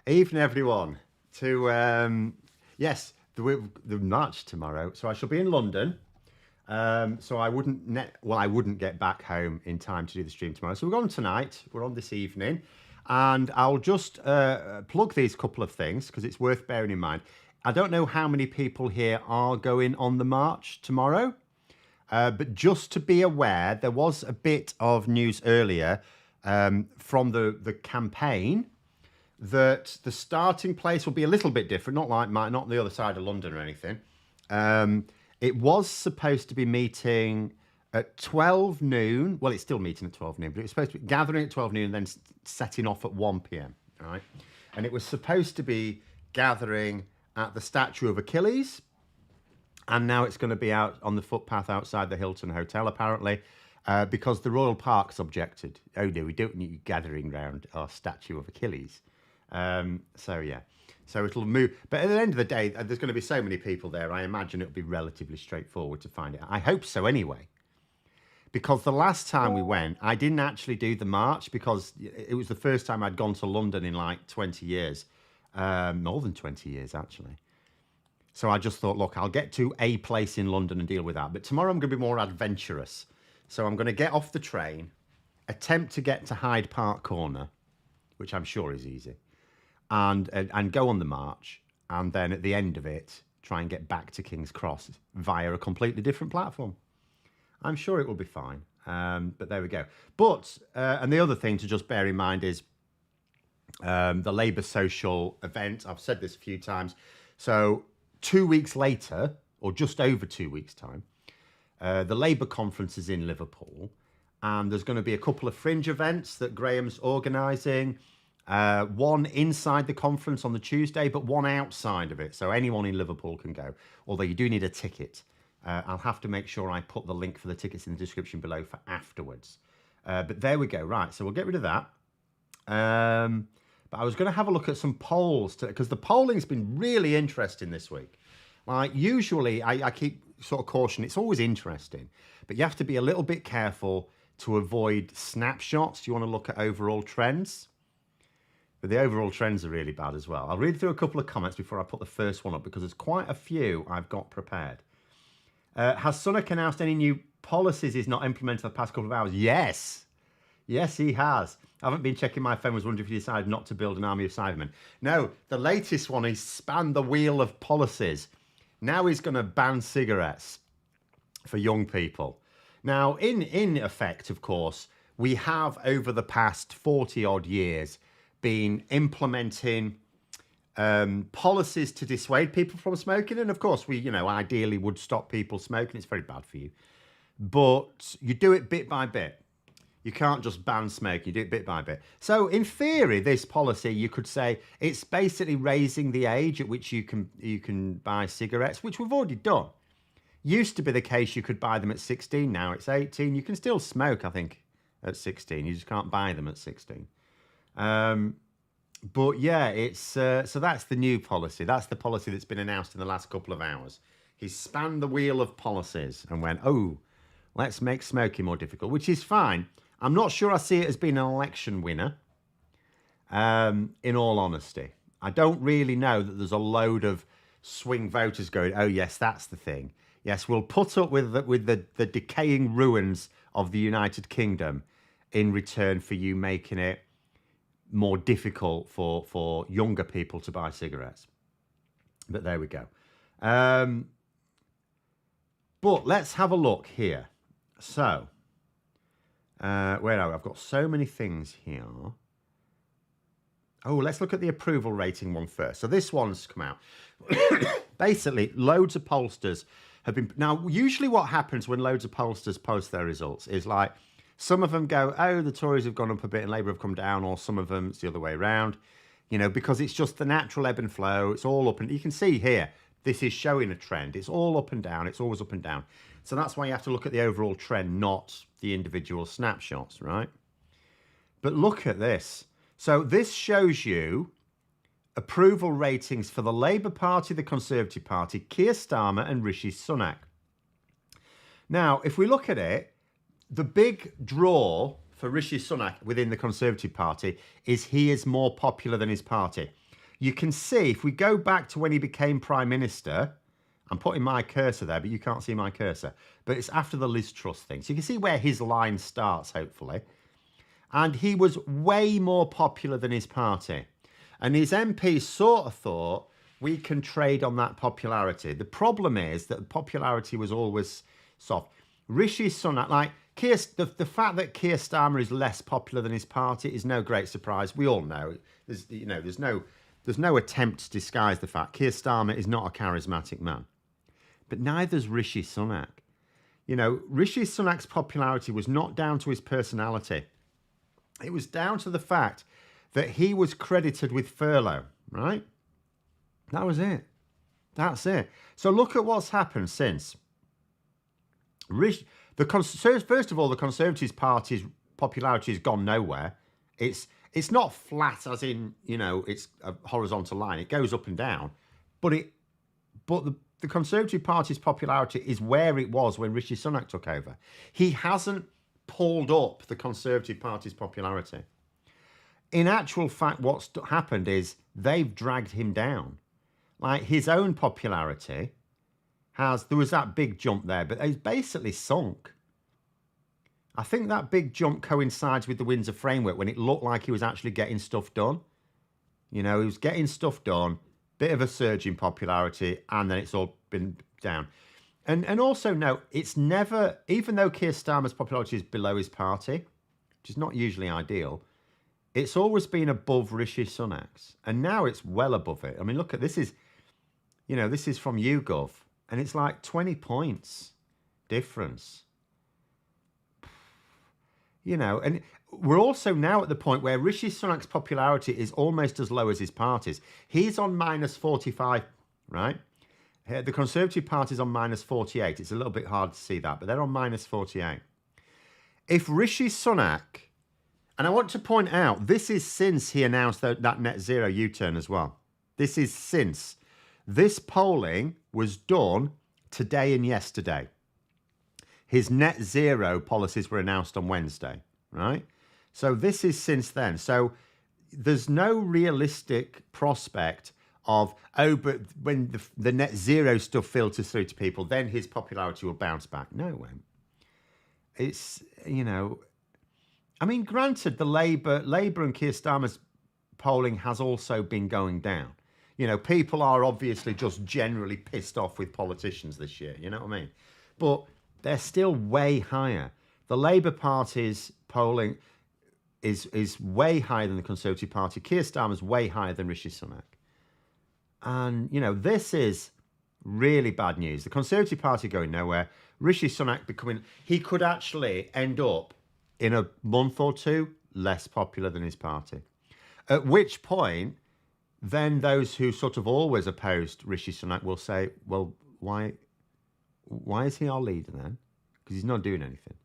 Evening, everyone. Yes, the march tomorrow. So I shall be in London. So I wouldn't get back home in time to do the stream tomorrow. So we're on tonight. We're on this evening, and I'll just plug these couple of things because it's worth bearing in mind. I don't know how many people here are going on the march tomorrow, but just to be aware, there was a bit of news earlier from the campaign that the starting place will be a little bit different, not the other side of London or anything. It was supposed to be meeting at 12 noon. Well, it's still meeting at 12 noon, but it was supposed to be gathering at 12 noon and then setting off at 1 p.m. Right? And it was supposed to be gathering at the statue of Achilles. And now it's going to be out on the footpath outside the Hilton Hotel, apparently, because the Royal Park's objected. Oh, no, we don't need you gathering round our statue of Achilles. So it'll move. But at the end of the day, there's going to be so many people there. I imagine it'll be relatively straightforward to find it. I hope so anyway. Because the last time we went, I didn't actually do the march because it was the first time I'd gone to London in like 20 years. More than 20 years, actually. So I just thought, look, I'll get to a place in London and deal with that. But tomorrow I'm going to be more adventurous. So I'm going to get off the train, attempt to get to Hyde Park Corner, which I'm sure is easy, and go on the march, and then at the end of it, try and get back to King's Cross via a completely different platform. I'm sure it will be fine, but there we go. But, and the other thing to just bear in mind is the Labour Social event. I've said this a few times. So 2 weeks later, or just over 2 weeks' time, the Labour conference is in Liverpool, and there's going to be a couple of fringe events that Graham's organising. One inside the conference on the Tuesday, but one outside of it. So anyone in Liverpool can go, although you do need a ticket. I'll have to make sure I put the link for the tickets in the description below for afterwards. But there we go. Right, so we'll get rid of that. But I was going to have a look at some polls, because the polling's been really interesting this week. Like, usually, I keep sort of caution, it's always interesting, but you have to be a little bit careful to avoid snapshots. You want to look at overall trends. But the overall trends are really bad as well. I'll read through a couple of comments before I put the first one up, because there's quite a few I've got prepared. Has Sunak announced any new policies he's not implemented the past couple of hours? Yes. Yes, he has. I haven't been checking my phone. Was wondering if he decided not to build an army of Cybermen. No, the latest one, he's spanned the wheel of policies. Now he's going to ban cigarettes for young people. Now, in effect, of course, we have over the past 40 odd years been implementing policies to dissuade people from smoking. And of course, we, ideally would stop people smoking. It's very bad for you. But you do it bit by bit. You can't just ban smoking, you do it bit by bit. So in theory, this policy, you could say, it's basically raising the age at which you can buy cigarettes, which we've already done. Used to be the case you could buy them at 16, now it's 18. You can still smoke, I think, at 16. You just can't buy them at 16. But yeah, it's so that's the new policy. That's the policy that's been announced in the last couple of hours. He's spanned the wheel of policies and went, oh, let's make smoking more difficult, which is fine. I'm not sure I see it as being an election winner, in all honesty. I don't really know that there's a load of swing voters going, oh, yes, that's the thing. Yes, we'll put up with the decaying ruins of the United Kingdom in return for you making it more difficult for younger people to buy cigarettes. But there we go. But let's have a look here. So, where are we? I've got so many things here. Oh, let's look at the approval rating one first. So this one's come out. Basically, loads of pollsters have been... Now, usually what happens when loads of pollsters post their results is like, some of them go, oh, the Tories have gone up a bit and Labour have come down, or some of them, it's the other way around, because it's just the natural ebb and flow. It's all up, and you can see here, this is showing a trend. It's all up and down. It's always up and down. So that's why you have to look at the overall trend, not the individual snapshots, right? But look at this. So this shows you approval ratings for the Labour Party, the Conservative Party, Keir Starmer and Rishi Sunak. Now, if we look at it, the big draw for Rishi Sunak within the Conservative Party is he is more popular than his party. You can see, if we go back to when he became Prime Minister, I'm putting my cursor there, but you can't see my cursor. But it's after the Liz Truss thing. So you can see where his line starts, hopefully. And he was way more popular than his party. And his MPs sort of thought, we can trade on that popularity. The problem is that the popularity was always soft. Rishi Sunak, like, the fact that Keir Starmer is less popular than his party is no great surprise. We all know. There's no attempt to disguise the fact Keir Starmer is not a charismatic man. But neither's Rishi Sunak. Rishi Sunak's popularity was not down to his personality. It was down to the fact that he was credited with furlough, right? That was it. That's it. So look at what's happened since. First of all, the Conservative Party's popularity has gone nowhere. It's not flat as in, it's a horizontal line. It goes up and down. But the Conservative Party's popularity is where it was when Rishi Sunak took over. He hasn't pulled up the Conservative Party's popularity. In actual fact, what's happened is they've dragged him down. Like, his own popularity there was that big jump there, but it's basically sunk. I think that big jump coincides with the Windsor framework when it looked like he was actually getting stuff done. He was getting stuff done, bit of a surge in popularity, and then it's all been down. And also note, it's never, even though Keir Starmer's popularity is below his party, which is not usually ideal, it's always been above Rishi Sunak's. And now it's well above it. I mean, look at this is from YouGov, and it's like 20 points difference. And we're also now at the point where Rishi Sunak's popularity is almost as low as his party's. He's on minus 45, right? The Conservative Party's on minus 48. It's a little bit hard to see that, but they're on minus 48. If Rishi Sunak, and I want to point out, this is since he announced that net zero U-turn as well. This is since. This polling was done today and yesterday. His net zero policies were announced on Wednesday, right? So this is since then. So there's no realistic prospect of, but when the net zero stuff filters through to people, then his popularity will bounce back. No, it won't. It's, I mean, granted, the Labour and Keir Starmer's polling has also been going down. People are obviously just generally pissed off with politicians this year. You know what I mean? But they're still way higher. The Labour Party's polling is way higher than the Conservative Party. Keir Starmer's way higher than Rishi Sunak. And, this is really bad news. The Conservative Party going nowhere. Rishi Sunak he could actually end up in a month or two less popular than his party. At which point, then those who sort of always opposed Rishi Sunak will say, well, why is he our leader then? Because he's not doing anything.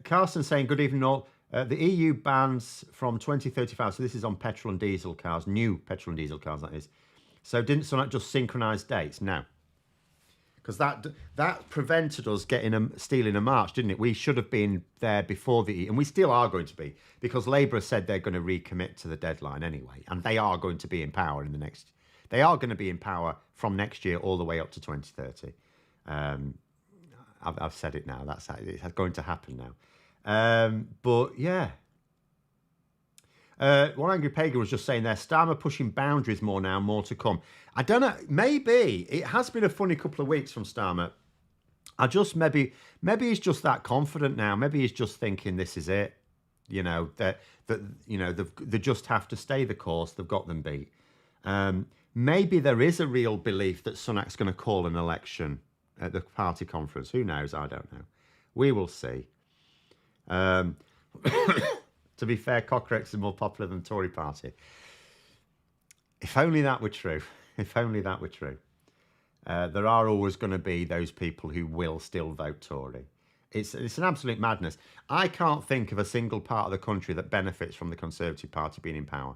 Carson saying, good evening all. The EU bans from 2035. So this is on petrol and diesel cars, new petrol and diesel cars, that is. So didn't Sunak just synchronise dates? No. Because that prevented us stealing a march, didn't it? We should have been there before and we still are going to be, because Labour said they're going to recommit to the deadline anyway, and they are going to be in power they are going to be in power from next year all the way up to 2030. I've said it now. It's going to happen now. But yeah. One Angry Pagan was just saying there, Starmer pushing boundaries more now, more to come. I don't know, maybe it has been a funny couple of weeks from Starmer. Maybe he's just that confident now. Maybe he's just thinking this is it. That they just have to stay the course. They've got them beat. Maybe there is a real belief that Sunak's going to call an election at the party conference. Who knows? I don't know. We will see. To be fair, Cockroach is more popular than the Tory party. If only that were true. If only that were true. There are always going to be those people who will still vote Tory. It's an absolute madness. I can't think of a single part of the country that benefits from the Conservative Party being in power.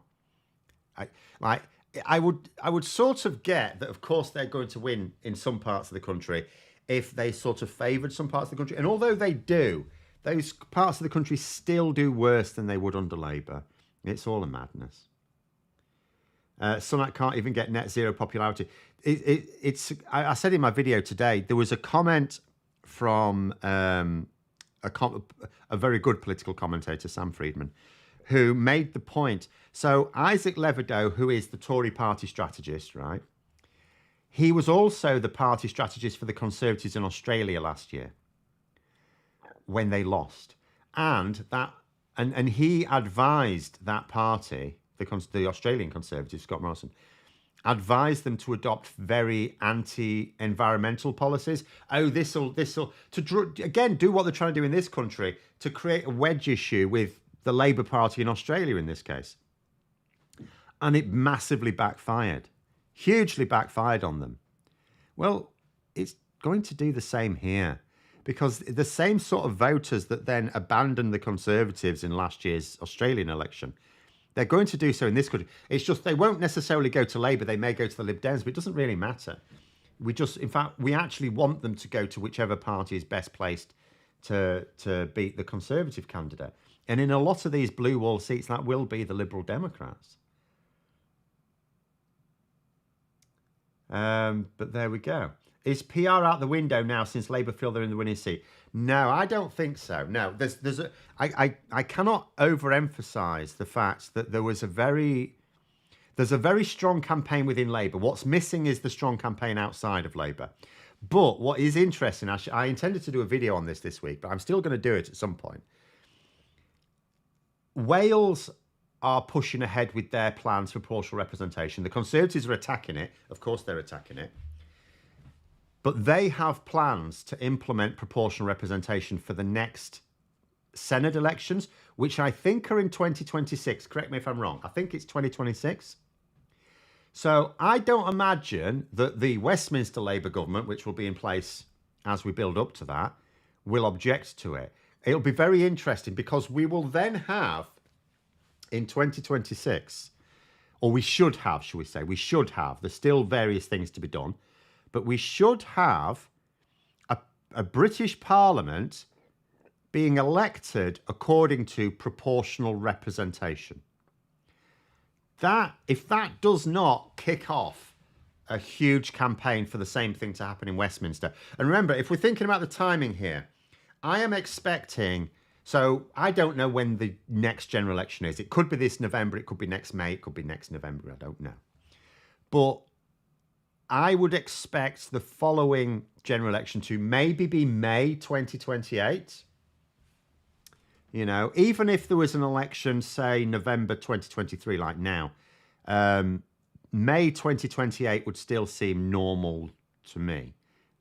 I would sort of get that, of course, they're going to win in some parts of the country if they sort of favoured some parts of the country. And although they do, those parts of the country still do worse than they would under Labour. It's all a madness. Sunak can't even get net zero popularity. I said in my video today, there was a comment from a very good political commentator, Sam Friedman, who made the point. So Isaac Levidow, who is the Tory party strategist, right? He was also the party strategist for the Conservatives in Australia last year when they lost. And he advised that party, the Australian Conservatives, Scott Morrison, advised them to adopt very anti-environmental policies. Oh, this'll again do what they're trying to do in this country, to create a wedge issue with the Labour Party in Australia in this case. And it massively backfired, hugely backfired on them. Well, it's going to do the same here, because the same sort of voters that then abandoned the Conservatives in last year's Australian election, they're going to do so in this country. It's just they won't necessarily go to Labour. They may go to the Lib Dems, but it doesn't really matter. In fact, we actually want them to go to whichever party is best placed to beat the Conservative candidate. And in a lot of these blue wall seats, that will be the Liberal Democrats. But there we go. Is PR out the window now since Labour feel they're in the winning seat? No, I don't think so. No, I cannot overemphasise the fact that there's a very strong campaign within Labour. What's missing is the strong campaign outside of Labour. But what is interesting, I intended to do a video on this week, but I'm still going to do it at some point. Wales are pushing ahead with their plans for proportional representation. The Conservatives are attacking it. Of course, they're attacking it. But they have plans to implement proportional representation for the next Senate elections, which I think are in 2026. Correct me if I'm wrong. I think it's 2026. So I don't imagine that the Westminster Labour government, which will be in place as we build up to that, will object to it. It'll be very interesting, because we will then have, in 2026, or we should have, shall we say, there's still various things to be done, but we should have a British Parliament being elected according to proportional representation. If that does not kick off a huge campaign for the same thing to happen in Westminster. And remember, if we're thinking about the timing here, I am expecting, so I don't know when the next general election is. It could be this November, it could be next May, it could be next November, I don't know. But I would expect the following general election to maybe be May 2028. You know, even if there was an election, say November 2023, like now, May 2028 would still seem normal to me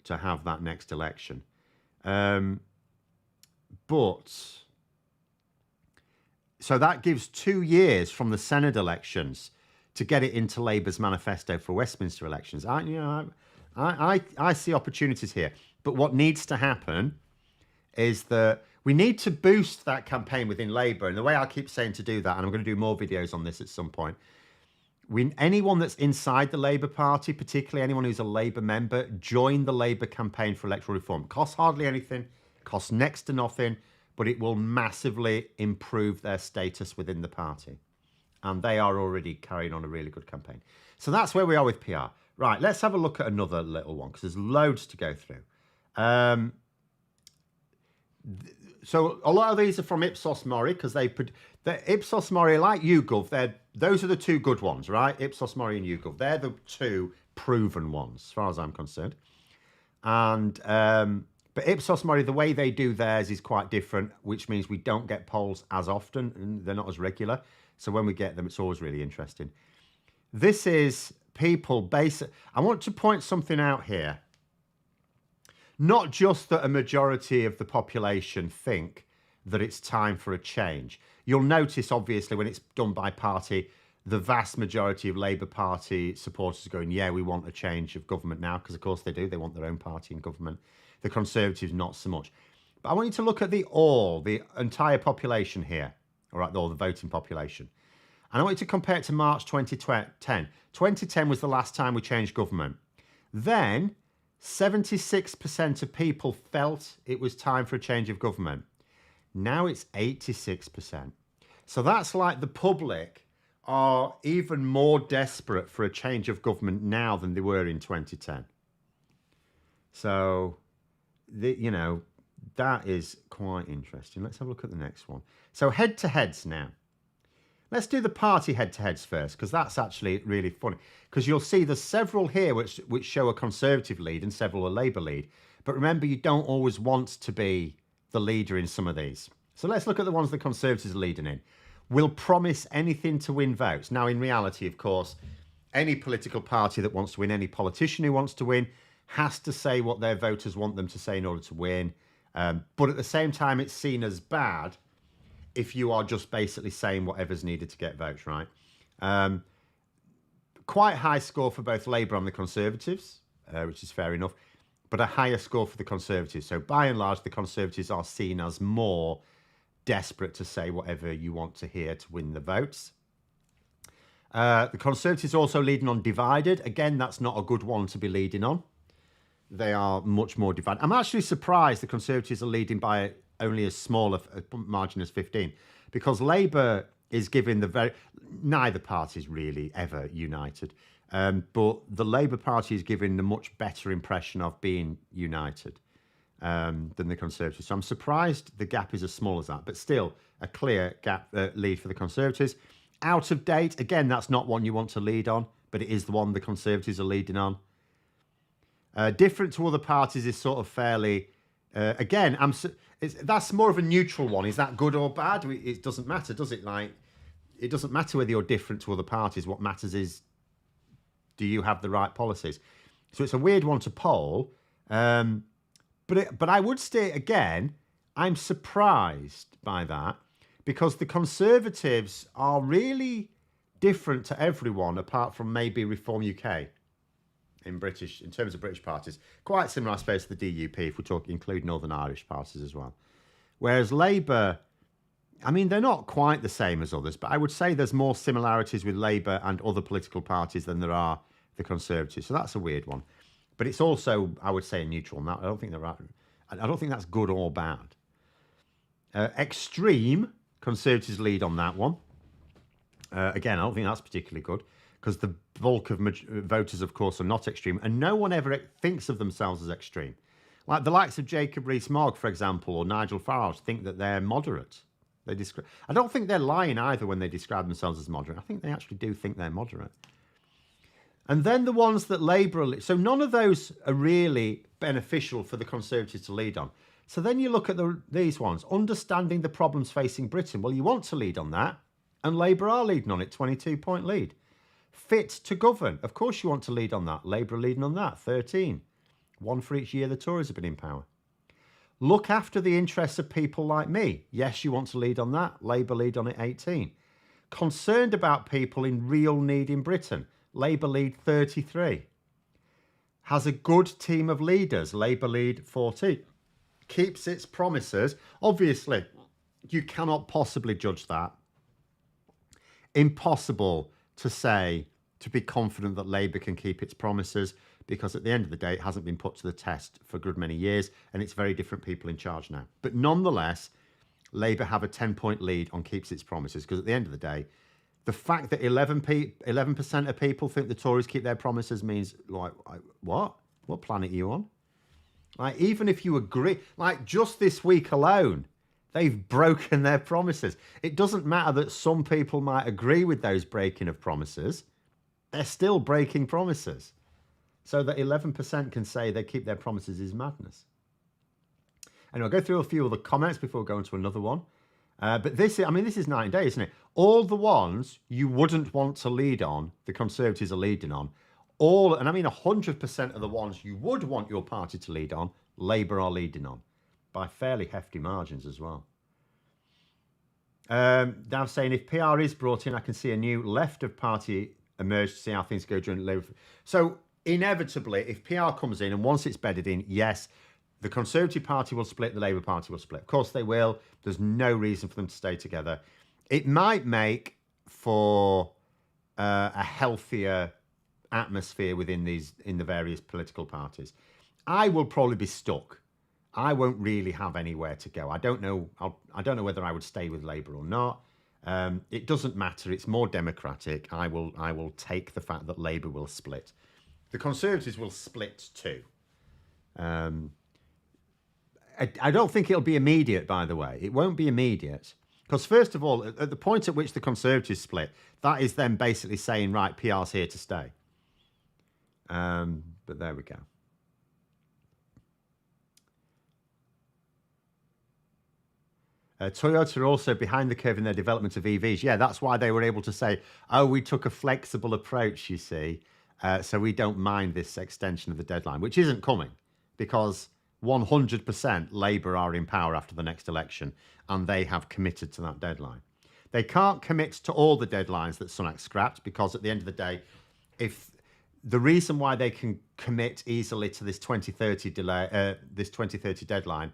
to have that next election. But so that gives 2 years from the Senate elections to get it into Labour's manifesto for Westminster elections. I see opportunities here. But what needs to happen is that we need to boost that campaign within Labour. And the way I keep saying to do that, and I'm going to do more videos on this at some point, anyone that's inside the Labour Party, particularly anyone who's a Labour member, join the Labour campaign for electoral reform. Costs hardly anything, costs next to nothing, but it will massively improve their status within the party. And they are already carrying on a really good campaign. So that's where we are with PR. Right, let's have a look at another little one, because there's loads to go through. So a lot of these are from Ipsos Mori, because Ipsos Mori, like YouGov, those are the two good ones, right? Ipsos Mori and YouGov. They're the two proven ones, as far as I'm concerned. And but Ipsos Mori, the way they do theirs is quite different, which means we don't get polls as often, and they're not as regular. So when we get them, it's always really interesting. This is people I want to point something out here. Not just that a majority of the population think that it's time for a change. You'll notice, obviously, when it's done by party, the vast majority of Labour Party supporters are going, yeah, we want a change of government now, because of course they do. They want their own party in government. The Conservatives, not so much. But I want you to look at the entire population here, all right, all the voting population. And I want you to compare it to March 2010. 2010 was the last time we changed government. Then 76% of people felt it was time for a change of government. Now it's 86%. So that's like the public are even more desperate for a change of government now than they were in 2010. So, that is quite interesting. Let's have a look at the next one. So head-to-heads now. Let's do the party head-to-heads first, because that's actually really funny. Because you'll see there's several here which show a Conservative lead and several a Labour lead. But remember, you don't always want to be the leader in some of these. So let's look at the ones the Conservatives are leading in. Will promise anything to win votes. Now, in reality, of course, any political party that wants to win, any politician who wants to win, has to say what their voters want them to say in order to win. But at the same time, it's seen as bad if you are just basically saying whatever's needed to get votes, right? Quite high score for both Labour and the Conservatives, which is fair enough, but a higher score for the Conservatives. So by and large, the Conservatives are seen as more desperate to say whatever you want to hear to win the votes. The Conservatives also leading on divided. Again, that's not a good one to be leading on. They are much more divided. I'm actually surprised the Conservatives are leading by only as small a margin as 15, because Labour is giving neither party is really ever united. But the Labour Party is giving a much better impression of being united than the Conservatives. So I'm surprised the gap is as small as that, but still a clear gap lead for the Conservatives. Out of date, again, that's not one you want to lead on, but it is the one the Conservatives are leading on. Different to other parties is sort of fairly, again, that's more of a neutral one. Is that good or bad? It doesn't matter, does it? It doesn't matter whether you're different to other parties. What matters is, do you have the right policies? So it's a weird one to poll. But I would say, again, I'm surprised by that, because the Conservatives are really different to everyone apart from maybe Reform UK in terms of British parties. Quite similar, I suppose, to the DUP if we include Northern Irish parties as well. Whereas Labour, I mean, they're not quite the same as others, but I would say there's more similarities with Labour and other political parties than there are the Conservatives. So that's a weird one. But it's also, I would say, a neutral. I don't think that's good or bad. Extreme, Conservatives lead on that one. Again, I don't think that's particularly good, because the bulk of voters, of course, are not extreme, and no one ever thinks of themselves as extreme. Like the likes of Jacob Rees-Mogg, for example, or Nigel Farage think that they're moderate. I don't think they're lying either when they describe themselves as moderate. I think they actually do think they're moderate. And then the ones that Labour... So none of those are really beneficial for the Conservatives to lead on. So then you look at these ones. Understanding the problems facing Britain. Well, you want to lead on that. And Labour are leading on it, 22-point lead. Fit to govern. Of course you want to lead on that. Labour are leading on that, 13. One for each year the Tories have been in power. Look after the interests of people like me. Yes, you want to lead on that. Labour lead on it, 18. Concerned about people in real need in Britain. Labour lead 33. Has a good team of leaders. Labour lead 14. Keeps its promises. Obviously, you cannot possibly judge that. Impossible to be confident that Labour can keep its promises, because at the end of the day, it hasn't been put to the test for a good many years, and it's very different people in charge now. But nonetheless, Labour have a 10-point lead on keeps its promises, because at the end of the day, the fact that 11% of people think the Tories keep their promises means, like, what? What planet are you on? Like, even if you agree, like just this week alone, they've broken their promises. It doesn't matter that some people might agree with those breaking of promises. They're still breaking promises. So that 11% can say they keep their promises is madness. And I'll go through a few other comments before we go into another one. But this is night and day, isn't it? All the ones you wouldn't want to lead on, the Conservatives are leading on. 100% of the ones you would want your party to lead on, Labour are leading on, by fairly hefty margins as well. Now saying, if PR is brought in, I can see a new left of party emerge to see how things go during Labour. So inevitably, if PR comes in, and once it's bedded in, yes, the Conservative Party will split, the Labour Party will split. Of course they will. There's no reason for them to stay together. It might make for a healthier atmosphere in the various political parties. I will probably be stuck. I won't really have anywhere to go. I don't know. I don't know whether I would stay with Labour or not. It doesn't matter. It's more democratic. I will take the fact that Labour will split. The Conservatives will split too. I don't think it'll be immediate, by the way. It won't be immediate. Because first of all, at the point at which the Conservatives split, that is them basically saying, right, PR's here to stay. But there we go. Toyota are also behind the curve in their development of EVs. Yeah, that's why they were able to say, oh, we took a flexible approach, you see. So we don't mind this extension of the deadline, which isn't coming because 100% Labour are in power after the next election and they have committed to that deadline. They can't commit to all the deadlines that Sunak scrapped because at the end of the day, if the reason why they can commit easily to this 2030 delay, this 2030 deadline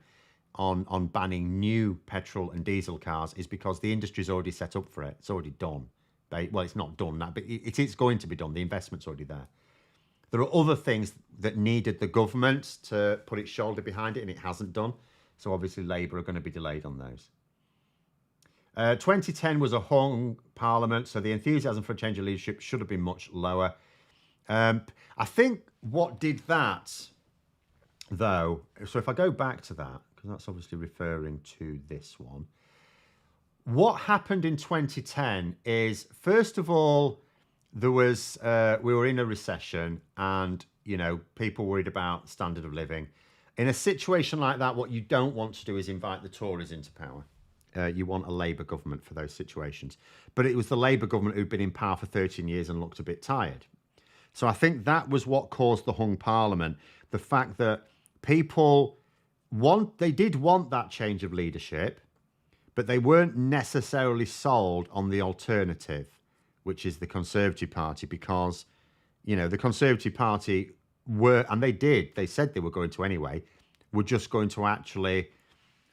on banning new petrol and diesel cars is because the industry's already set up for it. It's already done. Well, it's not done now, but it is going to be done. The investment's already there. There are other things that needed the government to put its shoulder behind it, and it hasn't done. So obviously Labour are going to be delayed on those. 2010 was a hung parliament, so the enthusiasm for a change of leadership should have been much lower. I think what did that, though, so if I go back to that, because that's obviously referring to this one, what happened in 2010 is, first of all, there was we were in a recession and, you know, people worried about standard of living. In a situation like that, what you don't want to do is invite the Tories into power. You want a Labour government for those situations. But it was the Labour government who'd been in power for 13 years and looked a bit tired. So I think that was what caused the hung parliament. The fact that people they did want that change of leadership, but they weren't necessarily sold on the alternative, which is the Conservative Party, because, you know, the Conservative Party were, and they said they were going to anyway, were just going to actually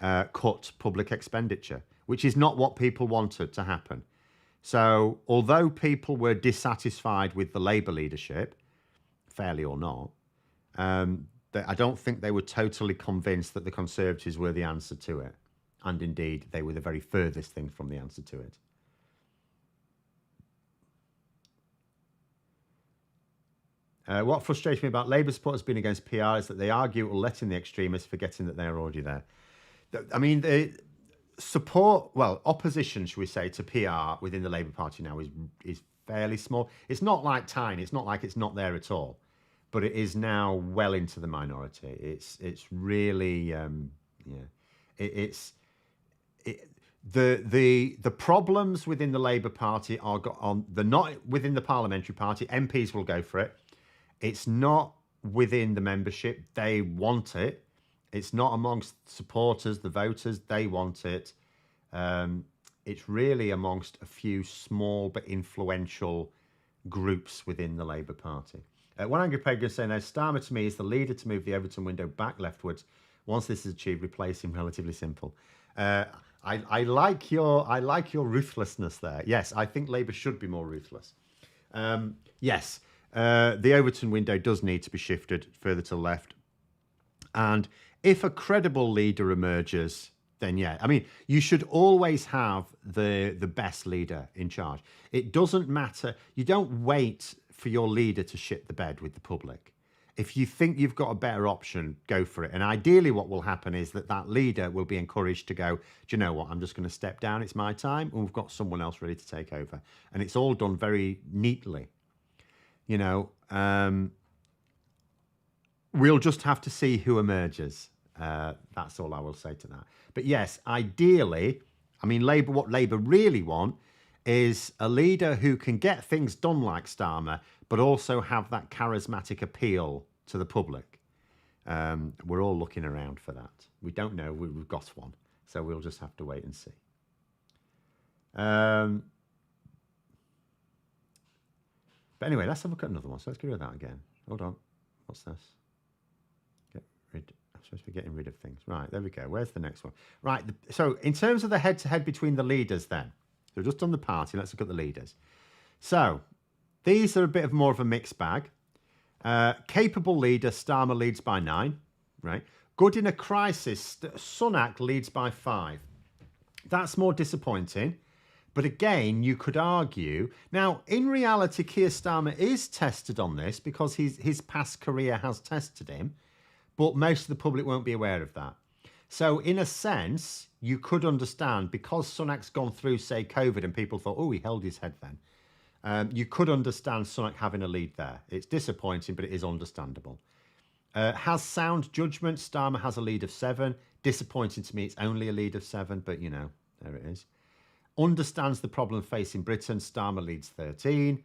cut public expenditure, which is not what people wanted to happen. So although people were dissatisfied with the Labour leadership, fairly or not, I don't think they were totally convinced that the Conservatives were the answer to it. And indeed, they were the very furthest thing from the answer to it. What frustrates me about Labour supporters being against PR is that they argue it will let in the extremists, forgetting that they're already there. I mean, the support, well, opposition, should we say, to PR within the Labour Party now is fairly small. It's not like tiny. It's not like it's not there at all. But it is now well into the minority. It's really, the problems within the Labour Party they're not within the parliamentary party. MPs will go for it. It's not within the membership. They want it. It's not amongst supporters, the voters. They want it. It's really amongst a few small but influential groups within the Labour Party. One angry pagan saying, now Starmer to me is the leader to move the Everton window back leftwards. Once this is achieved, replace him. Relatively simple. I like your ruthlessness there. Yes, I think Labour should be more ruthless. Yes, the Overton window does need to be shifted further to the left. And if a credible leader emerges, then yeah. I mean, you should always have the best leader in charge. It doesn't matter. You don't wait for your leader to shit the bed with the public. If you think you've got a better option, go for it. And ideally what will happen is that leader will be encouraged to go, do you know what, I'm just going to step down, it's my time, and we've got someone else ready to take over. And it's all done very neatly. You know, we'll just have to see who emerges. That's all I will say to that. But yes, ideally, I mean, what Labour really want is a leader who can get things done like Starmer, but also have that charismatic appeal to the public. We're all looking around for that. We don't know. We've got one. So we'll just have to wait and see. But anyway, let's have a look at another one. So let's get rid of that again. Hold on. What's this? I'm supposed to be getting rid of things. Right, there we go. Where's the next one? Right, so in terms of the head-to-head between the leaders then, so just on the party, let's look at the leaders. So these are a bit more of a mixed bag. Capable leader, Starmer leads by 9, right? Good in a crisis, Sunak leads by 5. That's more disappointing. But again, you could argue. Now, in reality, Keir Starmer is tested on this because his past career has tested him, but most of the public won't be aware of that. So in a sense, you could understand, because Sunak's gone through, say, COVID, and people thought, oh, he held his head then. You could understand Sunak having a lead there. It's disappointing, but it is understandable. Has sound judgment. Starmer has a lead of 7. Disappointing to me, it's only a lead of 7, but, you know, there it is. Understands the problem facing Britain. Starmer leads 13.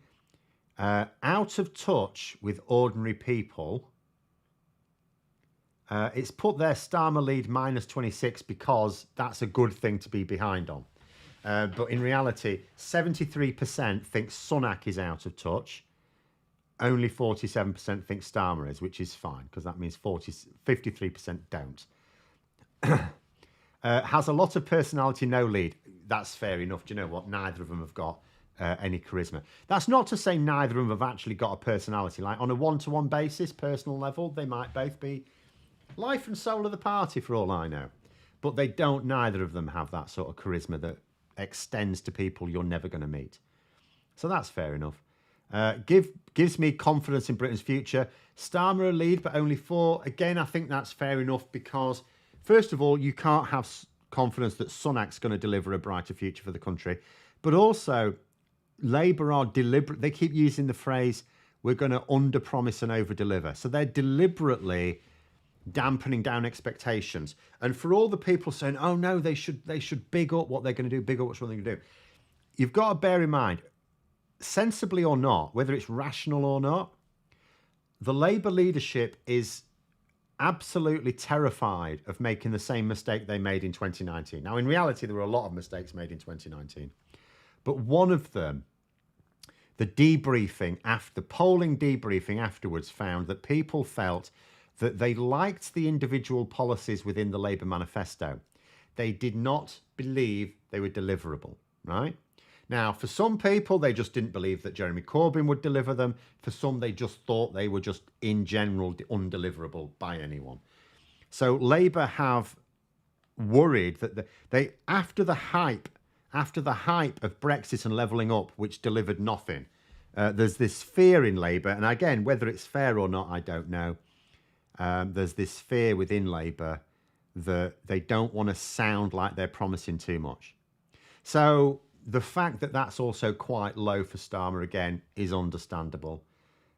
Out of touch with ordinary people. It's put there Starmer lead minus 26 because that's a good thing to be behind on. But in reality, 73% think Sunak is out of touch. Only 47% think Starmer is, which is fine because that means 53% don't. Has a lot of personality, no lead. That's fair enough. Do you know what? Neither of them have got any charisma. That's not to say neither of them have actually got a personality. Like on a one-to-one basis, personal level, they might both be life and soul of the party for all I know. But they don't, neither of them have that sort of charisma that extends to people you're never going to meet. So that's fair enough. Gives me confidence in Britain's future. Starmer a lead, but only 4. Again, I think that's fair enough because, first of all, you can't have confidence that Sunak's going to deliver a brighter future for the country. But also, Labour are deliberate. They keep using the phrase, we're going to under-promise and over-deliver. So they're deliberately dampening down expectations. And for all the people saying, oh, no, they should big up what they're going to do, big up what they're going to do. You've got to bear in mind, sensibly or not, whether it's rational or not, the Labour leadership is absolutely terrified of making the same mistake they made in 2019. Now, in reality, there were a lot of mistakes made in 2019. But one of them, the polling debriefing afterwards found that people felt that they liked the individual policies within the Labour manifesto. They did not believe they were deliverable, right? Now, for some people, they just didn't believe that Jeremy Corbyn would deliver them. For some, they just thought they were just, in general, undeliverable by anyone. So Labour have worried that they, after the hype of Brexit and levelling up, which delivered nothing, there's this fear in Labour. And again, whether it's fair or not, I don't know. There's this fear within Labour that they don't want to sound like they're promising too much. So the fact that that's also quite low for Starmer, again, is understandable.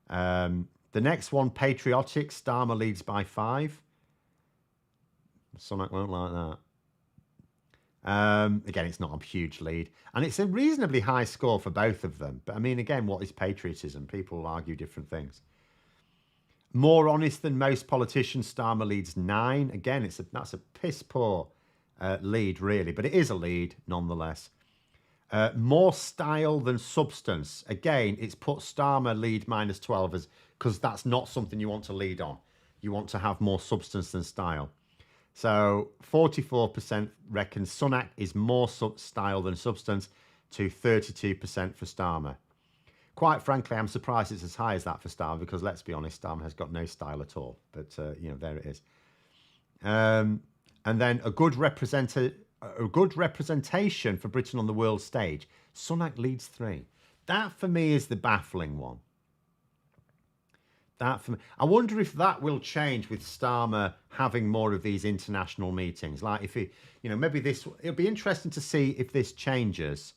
The next one, patriotic. Starmer leads by 5. Sunak won't like that. Again, it's not a huge lead. And it's a reasonably high score for both of them. But I mean, again, what is patriotism? People argue different things. More honest than most politicians. Starmer leads 9. Again, that's a piss poor lead, really. But it is a lead, nonetheless. More style than substance. Again, it's put Starmer lead minus 12 because that's not something you want to lead on. You want to have more substance than style. So 44% reckon Sunak is more style than substance to 32% for Starmer. Quite frankly, I'm surprised it's as high as that for Starmer because, let's be honest, Starmer has got no style at all. But, there it is. And then a good representation for Britain on the world stage. Sunak leads 3. That, for me, is the baffling one. I wonder if that will change with Starmer having more of these international meetings. Like if maybe it'll be interesting to see if this changes.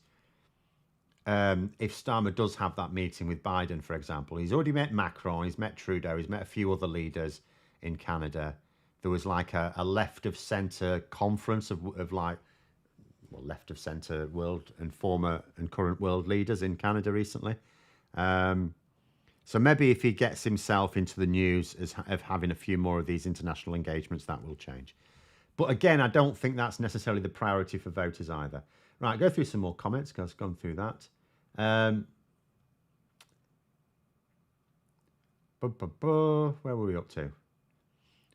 If Starmer does have that meeting with Biden, for example. He's already met Macron, he's met Trudeau, he's met a few other leaders in Canada. There was like a left of centre conference of left of centre world and former and current world leaders in Canada recently. So maybe if he gets himself into the news of having a few more of these international engagements, that will change. But again, I don't think that's necessarily the priority for voters either. Right, go through some more comments because I've gone through that. Where were we up to?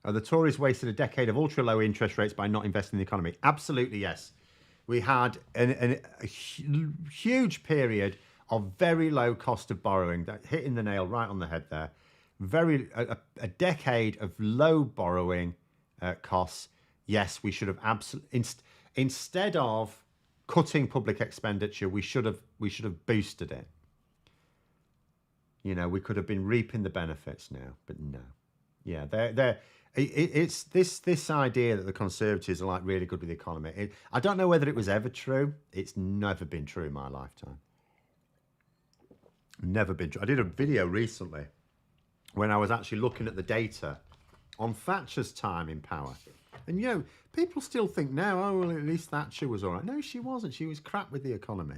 The Tories wasted a decade of ultra-low interest rates by not investing in the economy. Absolutely, yes. We had a huge period of very low cost of borrowing, that hitting the nail right on the head there. A decade of low borrowing, costs. Yes, we should have absolutely instead of cutting public expenditure, we should have boosted it. You know, we could have been reaping the benefits now, but no. Yeah, it's this idea that the Conservatives are like really good with the economy. I don't know whether it was ever true. It's never been true in my lifetime. Never been true. I did a video recently when I was actually looking at the data on Thatcher's time in power. And, you know, people still think now, oh, well, at least Thatcher was all right. No, she wasn't. She was crap with the economy.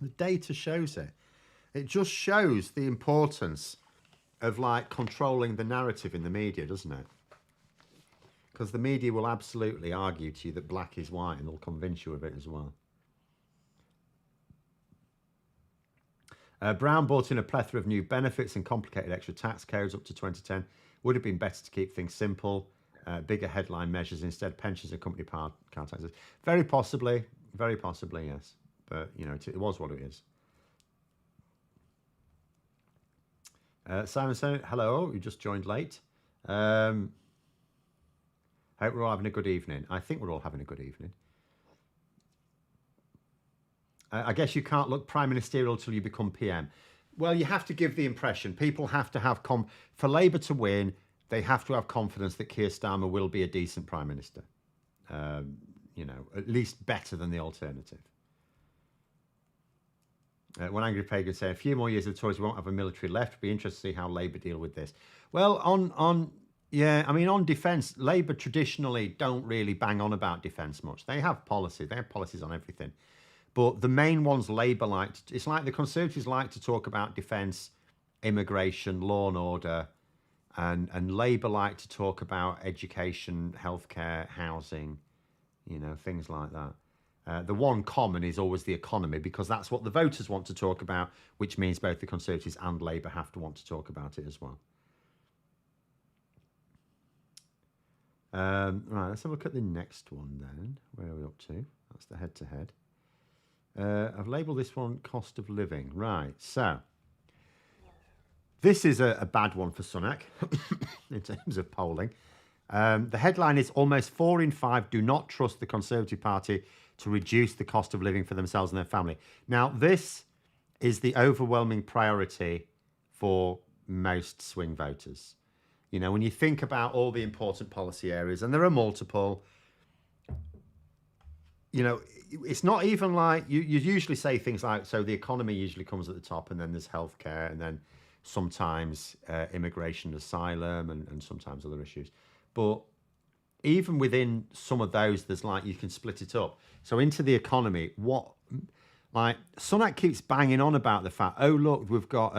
The data shows it. It just shows the importance of, like, controlling the narrative in the media, doesn't it? Because the media will absolutely argue to you that black is white, and they'll convince you of it as well. Brown brought in a plethora of new benefits and complicated extra tax codes up to 2010. Would have been better to keep things simple, bigger headline measures instead, pensions and company car taxes. Very possibly, yes. But, you know, it was what it is. Simon said, hello, you just joined late. Hope we're all having a good evening. I think we're all having a good evening. I guess you can't look prime ministerial till you become PM. Well, you have to give the impression. People have to have for Labour to win, they have to have confidence that Keir Starmer will be a decent prime minister. You know, at least better than the alternative. One angry pagan say, a few more years of the Tories won't have a military left. It'll be interesting to see how Labour deal with this. Well, on defence, Labour traditionally don't really bang on about defence much. They have policy. They have policies on everything. But the main ones Labour it's like the Conservatives like to talk about defence, immigration, law and order, and Labour like to talk about education, healthcare, housing, you know, things like that. The one common is always the economy, because that's what the voters want to talk about, which means both the Conservatives and Labour have to want to talk about it as well. Right, let's have a look at the next one then. Where are we up to? That's the head-to-head. I've labelled this one cost of living. Right, so this is a bad one for Sunak in terms of polling. The headline is almost 4 in 5 do not trust the Conservative Party to reduce the cost of living for themselves and their family. Now, this is the overwhelming priority for most swing voters. You know, when you think about all the important policy areas, and there are multiple, you know, it's not even like you usually say things like, so the economy usually comes at the top, and then there's healthcare, and then sometimes immigration, asylum, and sometimes other issues. But even within some of those, there's like, you can split it up. So into the economy, Sunak keeps banging on about the fact, oh, look, we've got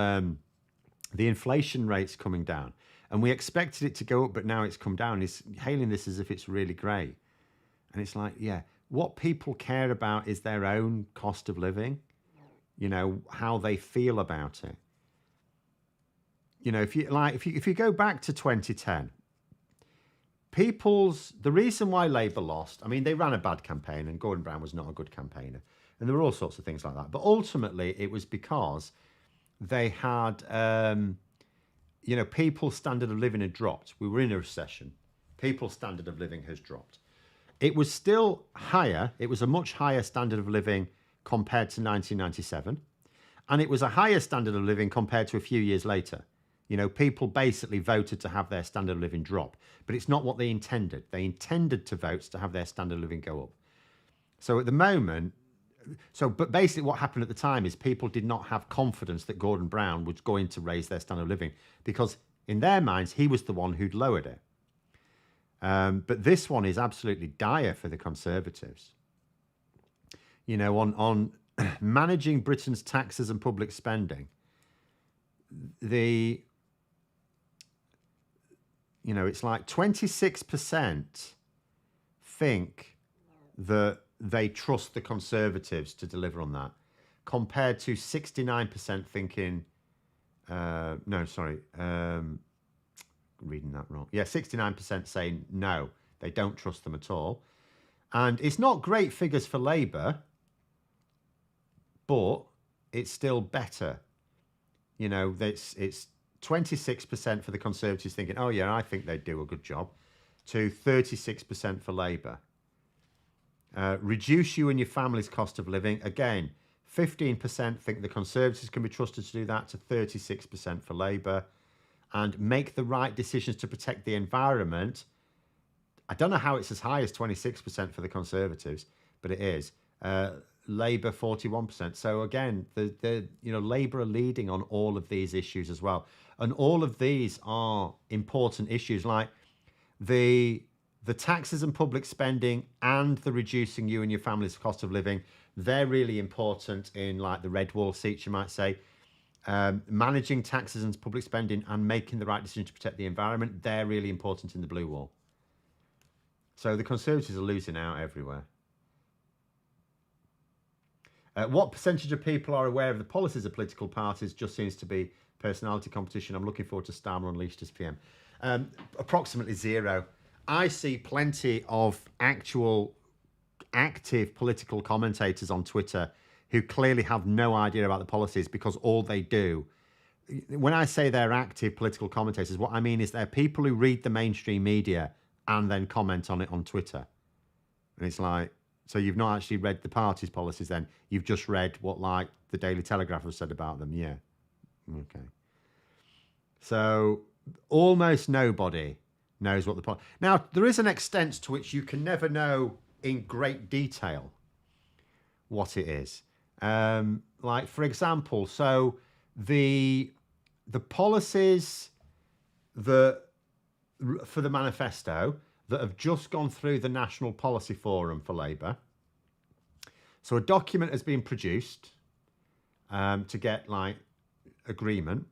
the inflation rates coming down, and we expected it to go up, but now it's come down. He's hailing this as if it's really great. And it's like, yeah, what people care about is their own cost of living, you know, how they feel about it. You know, if you go back to 2010, the reason why Labour lost, I mean, they ran a bad campaign, and Gordon Brown was not a good campaigner, and there were all sorts of things like that. But ultimately, it was because they had, you know, people's standard of living had dropped. We were in a recession. People's standard of living has dropped. It was still higher. It was a much higher standard of living compared to 1997. And it was a higher standard of living compared to a few years later. You know, people basically voted to have their standard of living drop, but it's not what they intended. They intended to vote to have their standard of living go up. So at the moment, but basically what happened at the time is people did not have confidence that Gordon Brown was going to raise their standard of living, because in their minds, he was the one who'd lowered it. But this one is absolutely dire for the Conservatives. You know, on managing Britain's taxes and public spending, you know, it's like 26% think that they trust the Conservatives to deliver on that, compared to 69% thinking, reading that wrong. Yeah, 69% saying no, they don't trust them at all. And it's not great figures for Labour, but it's still better. You know, it's 26% for the Conservatives thinking, oh yeah, I think they'd do a good job. to 36% for Labour. Reduce you and your family's cost of living. Again, 15% think the Conservatives can be trusted to do that, to 36% for Labour. And make the right decisions to protect the environment. I don't know how it's as high as 26% for the Conservatives, but it is. Labour 41%. So again, Labour are leading on all of these issues as well, and all of these are important issues, like the taxes and public spending and the reducing you and your family's cost of living. They're really important in like the red wall seats, you might say. Managing taxes and public spending and making the right decision to protect the environment, they're really important in the blue wall. So the Conservatives are losing out everywhere. What percentage of people are aware of the policies of political parties? Just seems to be personality competition. I'm looking forward to Starmer Unleashed as PM. Approximately zero. I see plenty of actual active political commentators on Twitter who clearly have no idea about the policies, because all they do, when I say they're active political commentators, what I mean is they're people who read the mainstream media and then comment on it on Twitter. And it's like, so you've not actually read the party's policies then, you've just read what like the Daily Telegraph has said about them. Yeah. Okay. So almost nobody knows what the now there is an extent to which you can never know in great detail what it is. Like for example, so the policies that for the manifesto that have just gone through the National Policy Forum for Labour. So a document has been produced to get like agreement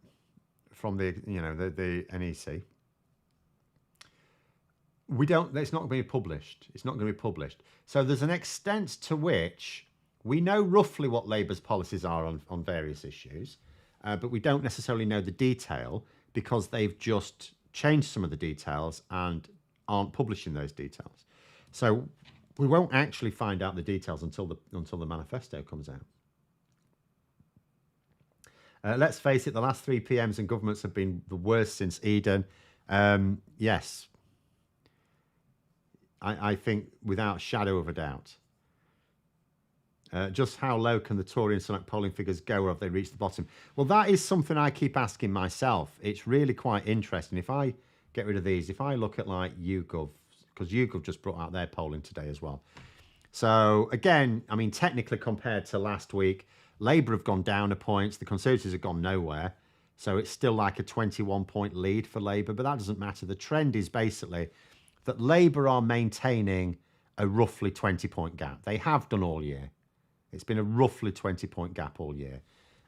from the NEC. It's not going to be published. It's not going to be published. So there's an extent to which we know roughly what Labour's policies are on various issues, but we don't necessarily know the detail because they've just changed some of the details and aren't publishing those details. So we won't actually find out the details until the manifesto comes out. Let's face it, the last 3 PMs and governments have been the worst since Eden. Yes. I think without shadow of a doubt. Just how low can the Tory and Sunak polling figures go, or have they reached the bottom? Well, that is something I keep asking myself. It's really quite interesting. If I get rid of these, if I look at like YouGov, because YouGov just brought out their polling today as well. So again, I mean, technically compared to last week, Labour have gone down a point, the Conservatives have gone nowhere. So it's still like a 21-point lead for Labour, but that doesn't matter. The trend is basically that Labour are maintaining a roughly 20-point gap. They have done all year. It's been a roughly 20-point gap all year.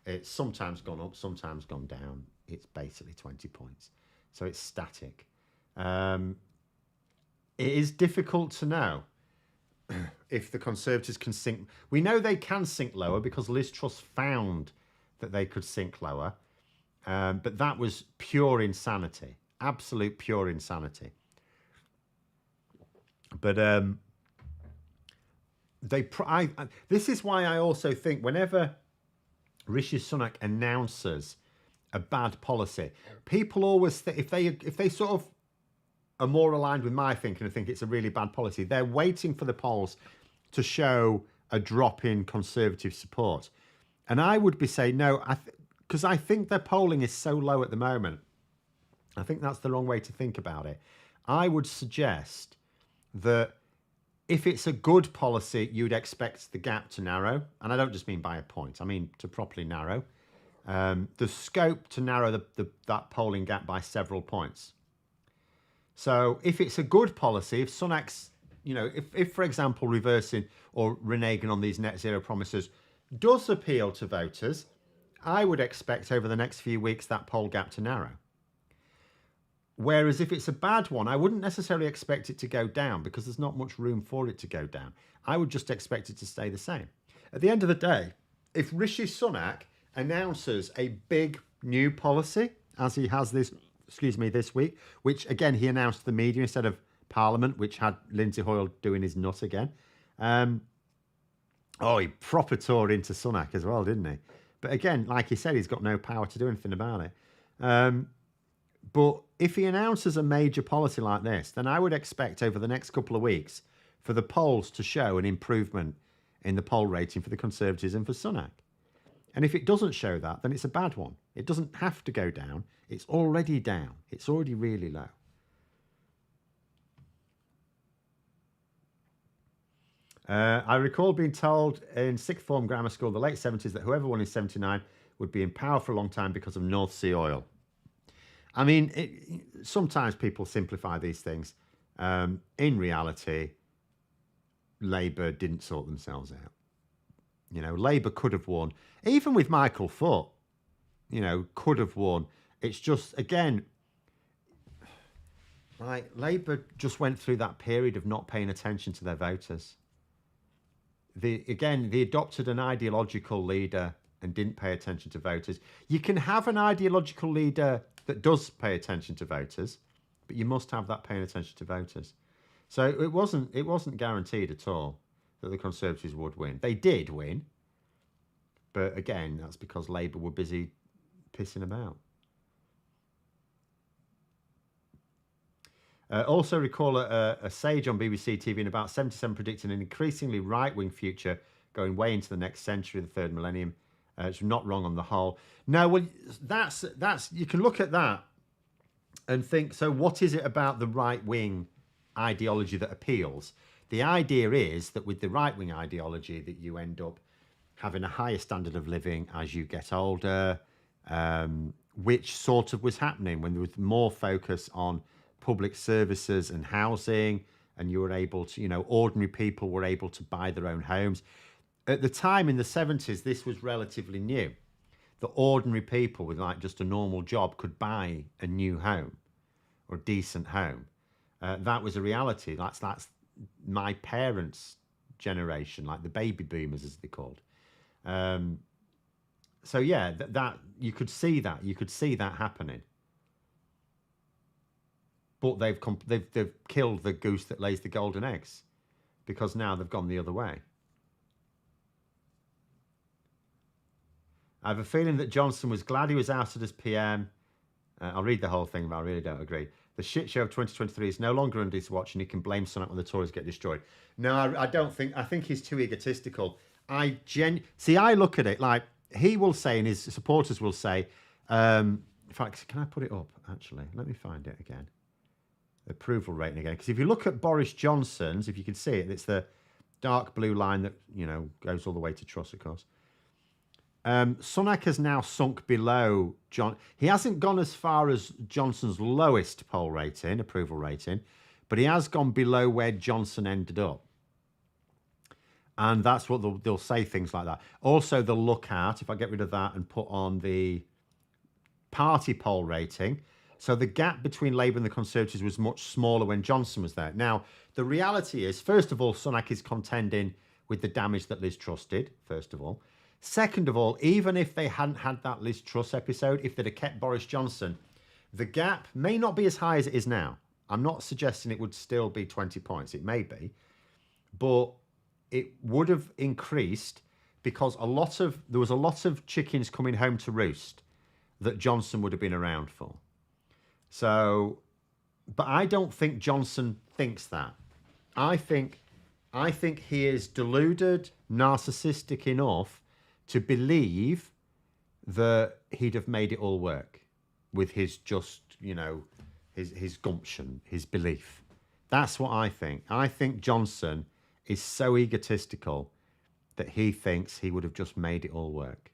It's sometimes gone up, sometimes gone down. It's basically 20 points. So it's static. It is difficult to know if the Conservatives can sink. We know they can sink lower because Liz Truss found that they could sink lower. But that was pure insanity, absolute pure insanity. But this is why I also think whenever Rishi Sunak announces a bad policy, people always if they sort of are more aligned with my thinking and think it's a really bad policy, they're waiting for the polls to show a drop in Conservative support. And I would be saying no, because I think their polling is so low at the moment. I think that's the wrong way to think about it. I would suggest that if it's a good policy, you'd expect the gap to narrow. And I don't just mean by a point, I mean to properly narrow. There's scope to narrow that polling gap by several points. So if it's a good policy, if Sunak's, if for example, reversing or reneging on these net zero promises does appeal to voters, I would expect over the next few weeks that poll gap to narrow. Whereas if it's a bad one, I wouldn't necessarily expect it to go down because there's not much room for it to go down. I would just expect it to stay the same. At the end of the day, if Rishi Sunak announces a big new policy, as he has this week, which again, he announced to the media instead of Parliament, which had Lindsay Hoyle doing his nut again. He proper tore into Sunak as well, didn't he? But again, like he said, he's got no power to do anything about it. But if he announces a major policy like this, then I would expect over the next couple of weeks for the polls to show an improvement in the poll rating for the Conservatives and for Sunak. And if it doesn't show that, then it's a bad one. It doesn't have to go down. It's already down. It's already really low. I recall being told in sixth form grammar school, the late 70s, that whoever won in 79 would be in power for a long time because of North Sea oil. I mean, sometimes people simplify these things. In reality, Labour didn't sort themselves out. You know, Labour could have won. Even with Michael Foot, you know, could have won. It's just, again, like Labour just went through that period of not paying attention to their voters. They adopted an ideological leader and didn't pay attention to voters. You can have an ideological leader that does pay attention to voters, but you must have that paying attention to voters. So it wasn't guaranteed at all that the Conservatives would win. They did win, but again, that's because Labour were busy pissing about. Also recall a sage on BBC TV in about 77 predicting an increasingly right-wing future going way into the next century, the third millennium. It's not wrong on the whole. No, well, that's you can look at that and think, so what is it about the right-wing ideology that appeals? The idea is that with the right-wing ideology that you end up having a higher standard of living as you get older, which sort of was happening when there was more focus on public services and housing, and you were able to, you know, ordinary people were able to buy their own homes. At the time in the 70s, this was relatively new. The ordinary people with like just a normal job could buy a new home or a decent home. That was a reality. That's my parents' generation, like the baby boomers, as they're called. So yeah, that you could see that happening. But they've killed the goose that lays the golden eggs, because now they've gone the other way. I have a feeling that Johnson was glad he was ousted as PM. I'll read the whole thing, but I really don't agree. The shit show of 2023 is no longer under his watch, and he can blame Sunak when the Tories get destroyed. No, I don't think. I think he's too egotistical. I look at it like he will say, and his supporters will say. In fact, can I put it up? Actually, let me find it again. Approval rating again, because if you look at Boris Johnson's, if you can see it, it's the dark blue line that, you know, goes all the way to Truss, of course. Sunak has now sunk below John. He hasn't gone as far as Johnson's lowest poll rating, approval rating, but he has gone below where Johnson ended up. And that's what they'll say, things like that. Also, they'll look at, if I get rid of that and put on the party poll rating. So the gap between Labour and the Conservatives was much smaller when Johnson was there. Now, the reality is, first of all, Sunak is contending with the damage that Liz Truss did, first of all. Second of all, even if they hadn't had that Liz Truss episode, if they'd have kept Boris Johnson, the gap may not be as high as it is now. I'm not suggesting it would still be 20 points. It may be. But it would have increased because there was a lot of chickens coming home to roost that Johnson would have been around for. So, but I don't think Johnson thinks that. I think he is deluded, narcissistic enough to believe that he'd have made it all work with his just, you know, his gumption, his belief. That's what I think. I think Johnson is so egotistical that he thinks he would have just made it all work.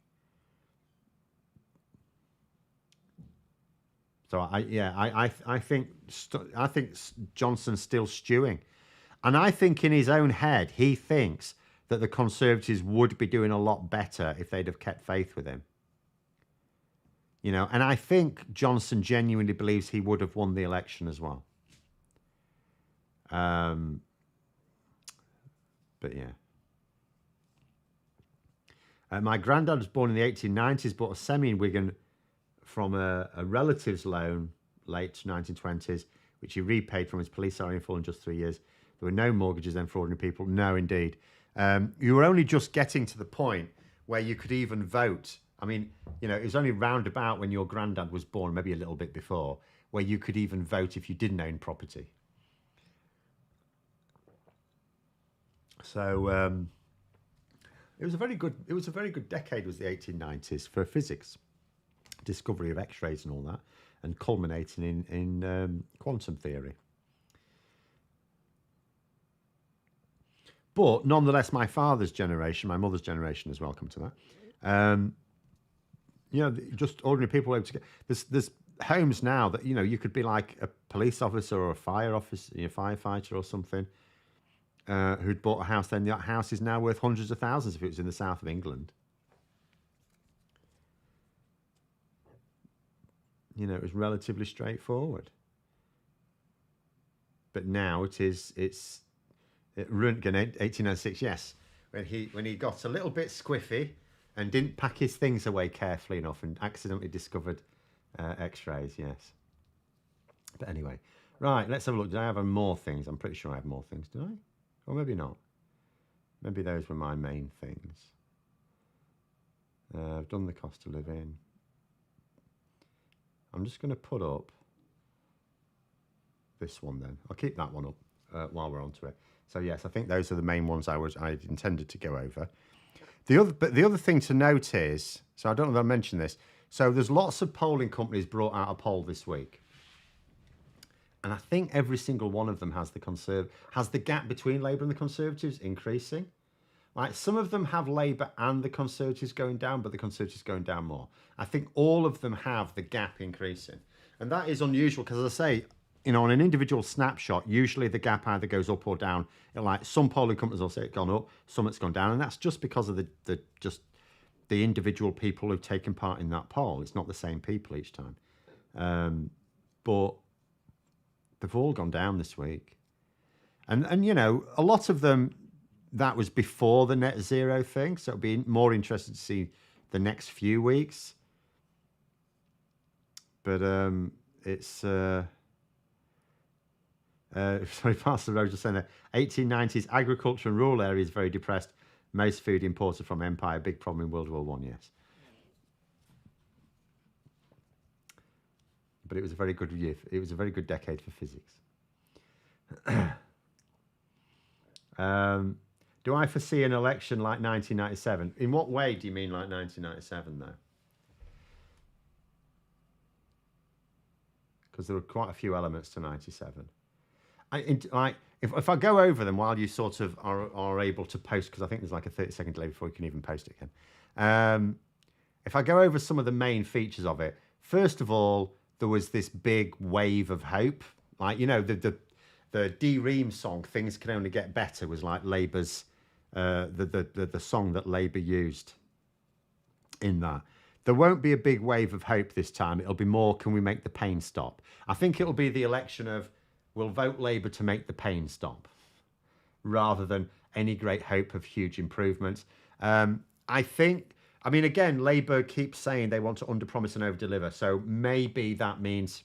So I think Johnson's still stewing, and I think in his own head he thinks that the Conservatives would be doing a lot better if they'd have kept faith with him. You know, and I think Johnson genuinely believes he would have won the election as well. But yeah. My granddad was born in the 1890s, bought a semi in Wigan from a relative's loan, late 1920s, which he repaid from his police salary in full in just 3 years. There were no mortgages then for ordinary people. No, indeed. You were only just getting to the point where you could even vote. I mean, you know, it was only roundabout when your granddad was born, maybe a little bit before, where you could even vote if you didn't own property. So it was a very good decade, was the 1890s for physics, discovery of X-rays and all that, and culminating in quantum theory. But nonetheless, my father's generation, my mother's generation as well, come to that. Just ordinary people able to get. There's homes now that you could be like a police officer or a fire officer, firefighter or something, who'd bought a house. Then that house is now worth hundreds of thousands if it was in the south of England. It was relatively straightforward. But now it's Röntgen 1806, yes, when he got a little bit squiffy and didn't pack his things away carefully enough and accidentally discovered X-rays, yes. But anyway, right, let's have a look. Did I have more things? I'm pretty sure I have more things, did I? Or maybe not. Maybe those were my main things. I've done the cost of living. I'm just going to put up this one then. I'll keep that one up while we're onto it. So yes, I think those are the main ones I intended to go over. The other thing to note is, so I don't know if I mentioned this. So there's lots of polling companies brought out a poll this week, and I think every single one of them has the gap between Labour and the Conservatives increasing. Like some of them have Labour and the Conservatives going down, but the Conservatives going down more. I think all of them have the gap increasing, and that is unusual because, as I say, on an individual snapshot, usually the gap either goes up or down. Like some polling companies will say it's gone up, some it's gone down, and that's just because of the individual people who've taken part in that poll. It's not the same people each time, but they've all gone down this week, and a lot of them that was before the net zero thing. So it'll be more interesting to see the next few weeks. But it's. Sorry, Pastor Rose just saying that 1890s agriculture and rural areas very depressed. Most food imported from empire. Big problem in World War One. Yes, but it was a very good year. It was a very good decade for physics. Do I foresee an election like 1997? In what way do you mean like 1997 though? Because there were quite a few elements to 97. If I go over them while you sort of are able to post, because I think there's like a 30-second delay before you can even post it again. If I go over some of the main features of it, first of all, there was this big wave of hope. Like, the D Ream song, Things Can Only Get Better, was like Labour's, the song that Labour used in that. There won't be a big wave of hope this time. It'll be more, can we make the pain stop? I think it'll be the election of, we'll vote Labour to make the pain stop, rather than any great hope of huge improvements. Again, Labour keeps saying they want to underpromise and overdeliver. So maybe that means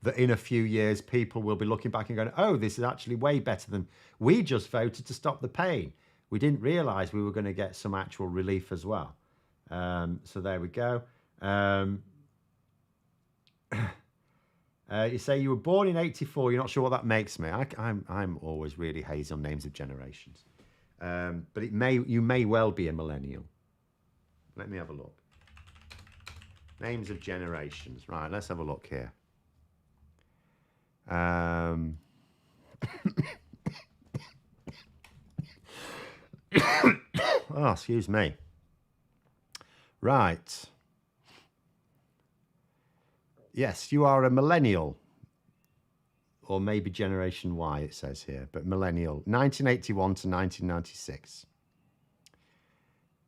that in a few years, people will be looking back and going, oh, this is actually way better than we just voted to stop the pain. We didn't realise we were going to get some actual relief as well. So there we go. You say you were born in 84. You're not sure what that makes me. I'm always really hazy on names of generations. But you may well be a millennial. Let me have a look. Names of generations. Right, let's have a look here. Oh, excuse me. Right. Yes, you are a millennial. Or maybe Generation Y, it says here. But millennial. 1981 to 1996.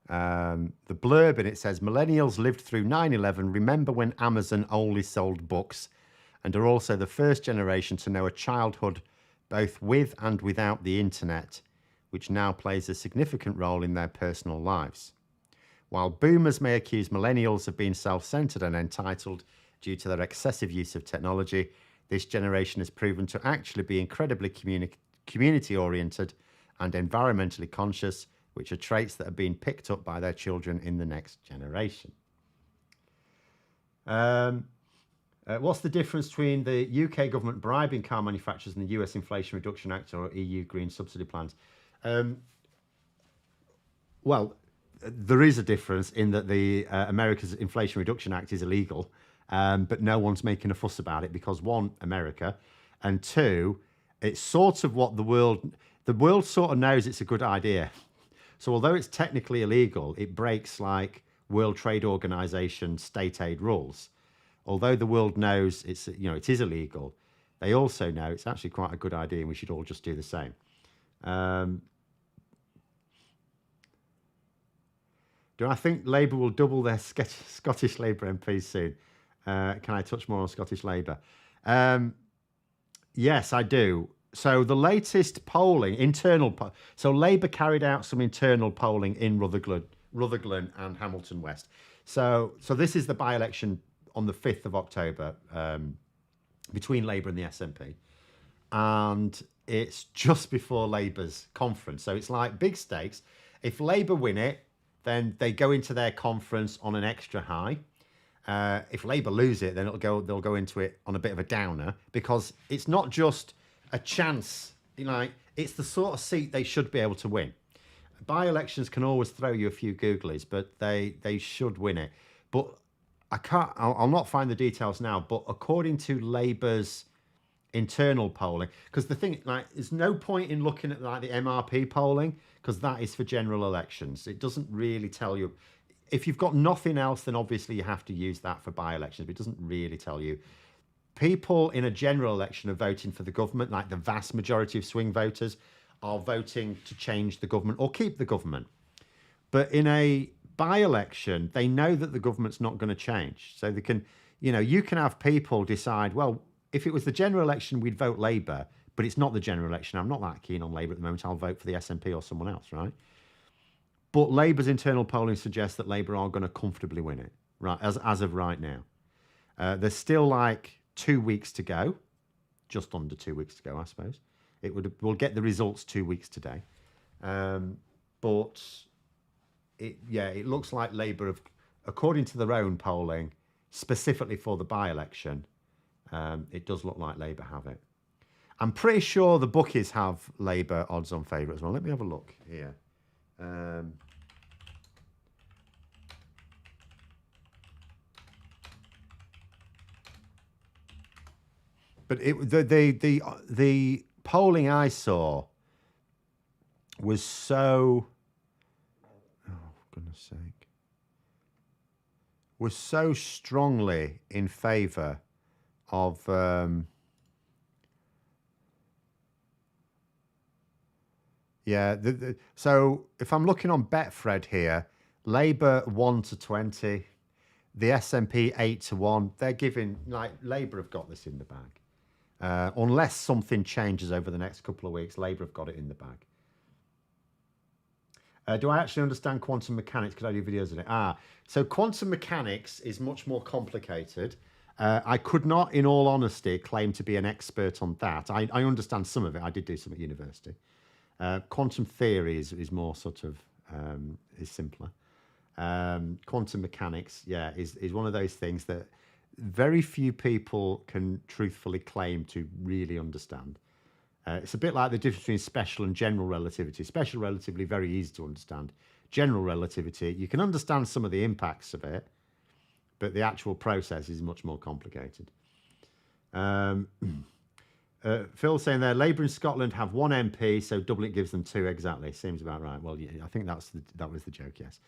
The blurb in it says, millennials lived through 9/11, remember when Amazon only sold books, and are also the first generation to know a childhood both with and without the internet, which now plays a significant role in their personal lives. While boomers may accuse millennials of being self-centered and entitled due to their excessive use of technology, this generation has proven to actually be incredibly community-oriented and environmentally conscious, which are traits that are being picked up by their children in the next generation. What's the difference between the UK government bribing car manufacturers and the US Inflation Reduction Act or EU green subsidy plans? Um, well, there is a difference in that the America's Inflation Reduction Act is illegal, but no one's making a fuss about it because one, America, and two, it's sort of what the world sort of knows it's a good idea. So although it's technically illegal, it breaks like World Trade Organization state aid rules. Although the world knows it is illegal, they also know it's actually quite a good idea and we should all just do the same. Do I think Labour will double their Scottish Labour MPs soon? Can I touch more on Scottish Labour? Yes, I do. So the latest polling, so Labour carried out some internal polling in Rutherglen and Hamilton West. So this is the by-election on the 5th of October between Labour and the SNP. And it's just before Labour's conference. So it's like big stakes. If Labour win it, then they go into their conference on an extra high. If Labour lose it, then they'll go into it on a bit of a downer because it's not just a chance. It's the sort of seat they should be able to win. By-elections can always throw you a few googlies, but they should win it. But I'll not find the details now, but according to Labour's internal polling, because the thing, there's no point in looking at the MRP polling because that is for general elections. It doesn't really tell you. If you've got nothing else, then obviously you have to use that for by-elections, but it doesn't really tell you. People in a general election are voting for the government, like the vast majority of swing voters are voting to change the government or keep the government. But in a by-election, they know that the government's not going to change. So they can, you can have people decide, well, if it was the general election, we'd vote Labour, but it's not the general election. I'm not that keen on Labour at the moment. I'll vote for the SNP or someone else, right? But Labour's internal polling suggests that Labour are going to comfortably win it, right? As of right now. There's still 2 weeks to go, just under 2 weeks to go, I suppose. We'll get the results 2 weeks today. But it looks like Labour have, according to their own polling, specifically for the by-election, it does look like Labour have it. I'm pretty sure the bookies have Labour odds on favourite as well. Let me have a look here. But the polling I saw was so, oh goodness sake, was so strongly in favour of so if I'm looking on Betfred here, Labour 1-20, the SNP 8-1. They're giving Labour have got this in the bag. Unless something changes over the next couple of weeks, Labour have got it in the bag. Do I actually understand quantum mechanics? Could I do videos on it? So quantum mechanics is much more complicated. I could not, in all honesty, claim to be an expert on that. I understand some of it. I did do some at university. Quantum theory is more sort of, is simpler. Quantum mechanics, is one of those things that very few people can truthfully claim to really understand. It's a bit like the difference between special and general relativity. Special relativity, very easy to understand. General relativity, you can understand some of the impacts of it, but the actual process is much more complicated. Phil saying there, Labour in Scotland have one MP, so doubling gives them two. Exactly, seems about right. Well, yeah, I think that was the joke. Yes,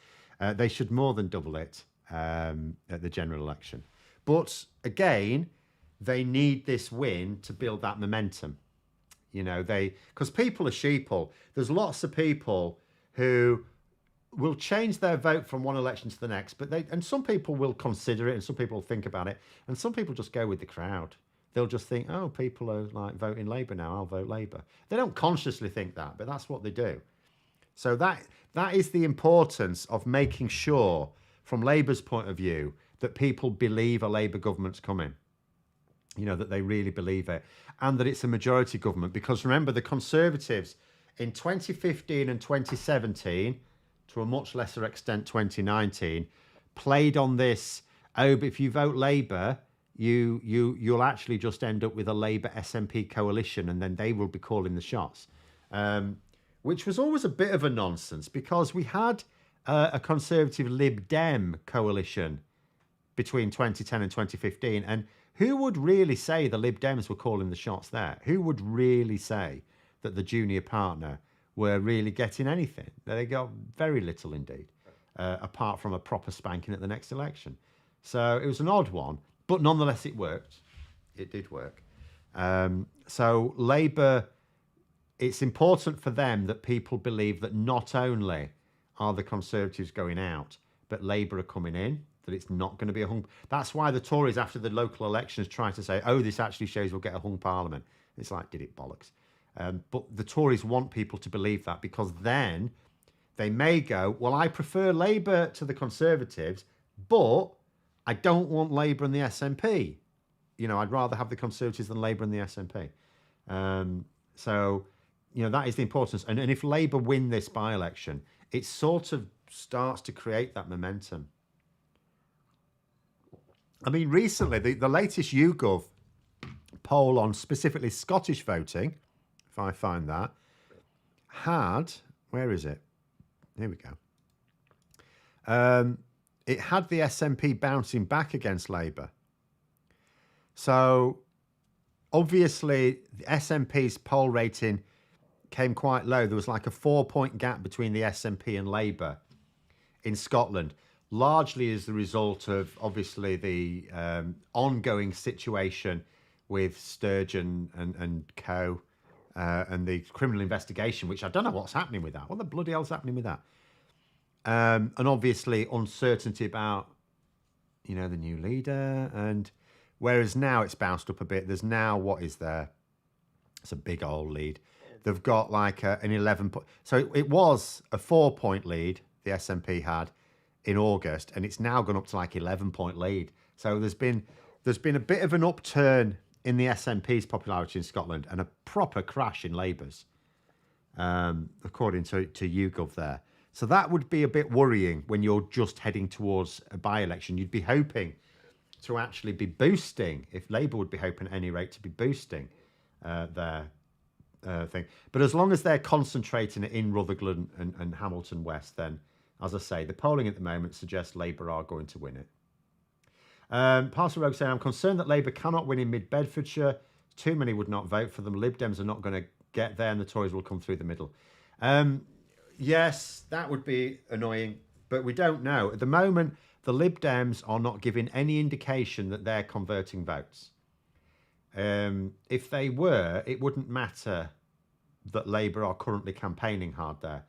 they should more than double it at the general election. But again, they need this win to build that momentum. Because people are sheeple. There's lots of people who will change their vote from one election to the next, and some people will consider it, and some people will think about it, and some people just go with the crowd. They'll just think, oh, people are voting Labour now, I'll vote Labour. They don't consciously think that, but that's what they do. So that is the importance of making sure, from Labour's point of view, that people believe a Labour government's coming. That they really believe it, and that it's a majority government. Because remember, the Conservatives in 2015 and 2017, to a much lesser extent 2019, played on this, but if you vote Labour, you'll actually just end up with a Labour SNP coalition, and then they will be calling the shots, which was always a bit of a nonsense because we had a Conservative Lib Dem coalition between 2010 and 2015, and who would really say the Lib Dems were calling the shots there? Who would really say that the junior partner were really getting anything? They got very little indeed, apart from a proper spanking at the next election. So it was an odd one, but nonetheless it worked. It did work. So Labour, it's important for them that people believe that not only are the Conservatives going out, but Labour are coming in, that it's not going to be a hung... That's why the Tories, after the local elections, try to say, oh, this actually shows we'll get a hung parliament. It's like, did it bollocks? But the Tories want people to believe that, because then they may go, well, I prefer Labour to the Conservatives, but I don't want Labour and the SNP. You know, I'd rather have the Conservatives than Labour and the SNP. So, you know, that is the importance. And if Labour win this by-election, it sort of starts to create that momentum. I mean, recently, the latest YouGov poll on specifically Scottish voting, if I find that, had... Where is it? Here we go. It had the SNP bouncing back against Labour. So, obviously, the SNP's poll rating came quite low. There was like a 4-point gap between the SNP and Labour in Scotland, largely as the result of, obviously, the ongoing situation with Sturgeon and co, and the criminal investigation, which I don't know what's happening with that. What the bloody hell's happening with that? And obviously uncertainty about, you know, the new leader. And whereas now it's bounced up a bit, there's now, what is there? It's a big old lead. They've got like an 11 point. So it was a 4-point lead the SNP had in August, and it's now gone up to like 11-point lead. So there's been a bit of an upturn in the SNP's popularity in Scotland and a proper crash in Labour's, according to YouGov there. So that would be a bit worrying when you're just heading towards a by-election. You'd be hoping to actually be boosting, if Labour would be hoping at any rate to be boosting their thing. But as long as they're concentrating it in Rutherglen and Hamilton West, then, as I say, the polling at the moment suggests Labour are going to win it. Parcel Rogue saying, I'm concerned that Labour cannot win in mid-Bedfordshire. Too many would not vote for them. Lib Dems are not going to get there, and the Tories will come through the middle. Yes, that would be annoying, but we don't know. At the moment, the Lib Dems are not giving any indication that they're converting votes. If they were, it wouldn't matter that Labour are currently campaigning hard there.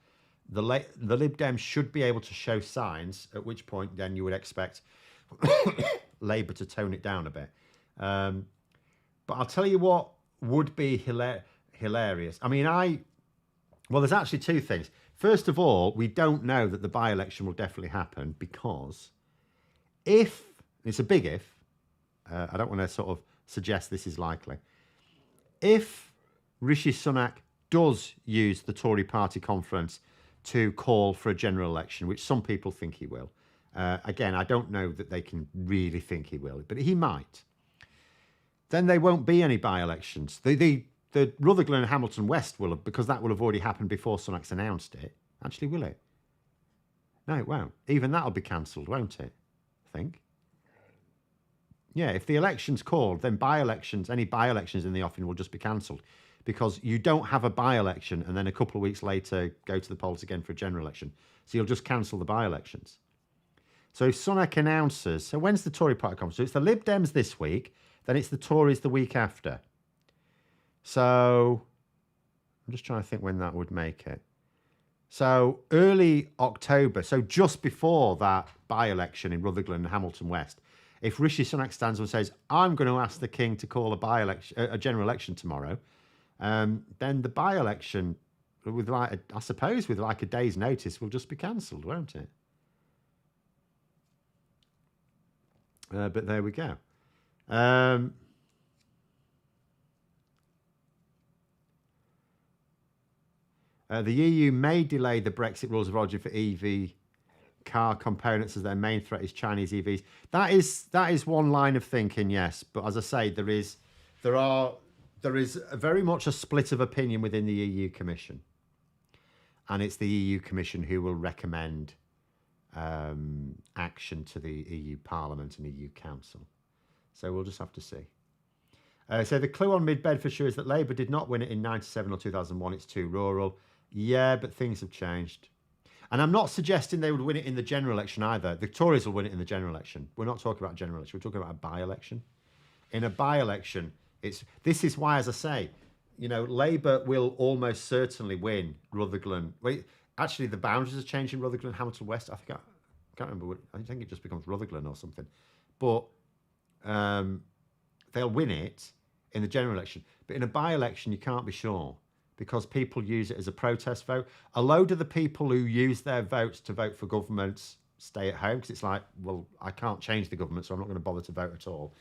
The Lib Dems should be able to show signs, at which point then you would expect Labour to tone it down a bit. But I'll tell you what would be hilarious. I mean, well, there's actually two things. First of all, we don't know that the by-election will definitely happen, because if, it's a big if, I don't want to sort of suggest this is likely, if Rishi Sunak does use the Tory party conference to call for a general election, which some people think he will, again, I don't know that they can really think he will, but he might, then there won't be any by-elections. The Rutherglen and Hamilton West will have, because that will have already happened before Sunak's announced it. Actually, will it? No, it won't. Even that'll be cancelled, won't it? I think. Yeah, if the election's called, then by-elections, any by-elections in the offing will just be cancelled, because you don't have a by-election and then a couple of weeks later go to the polls again for a general election. So you'll just cancel the by-elections. So if Sunak announces, so when's the Tory party conference? So it's the Lib Dems this week, then it's the Tories the week after. So I'm just trying to think when that would make it. So early October, so just before that by-election in Rutherglen and Hamilton West, if Rishi Sunak stands and says, I'm going to ask the King to call a general election tomorrow, then the by-election, with like, I suppose with like a day's notice, will just be cancelled, won't it? But there we go. The EU may delay the Brexit rules of origin for EV car components as their main threat is Chinese EVs. That is one line of thinking, yes. But as I say, there is very much a split of opinion within the EU Commission, and it's the EU Commission who will recommend action to the EU Parliament and EU Council. So we'll just have to see. So the clue on Mid-Bedfordshire is that Labour did not win it in 97 or 2001. It's too rural. Yeah, but things have changed. And I'm not suggesting they would win it in the general election either. The Tories will win it in the general election. We're not talking about a general election. We're talking about a by-election. In a by-election, this is why, as I say, Labour will almost certainly win Rutherglen. Wait, actually, the boundaries have changed in Rutherglen, Hamilton West. I can't remember. I think it just becomes Rutherglen or something. But they'll win it in the general election. But in a by-election, you can't be sure because people use it as a protest vote. A load of the people who use their votes to vote for governments stay at home because it's like, well, I can't change the government, so I'm not going to bother to vote at all.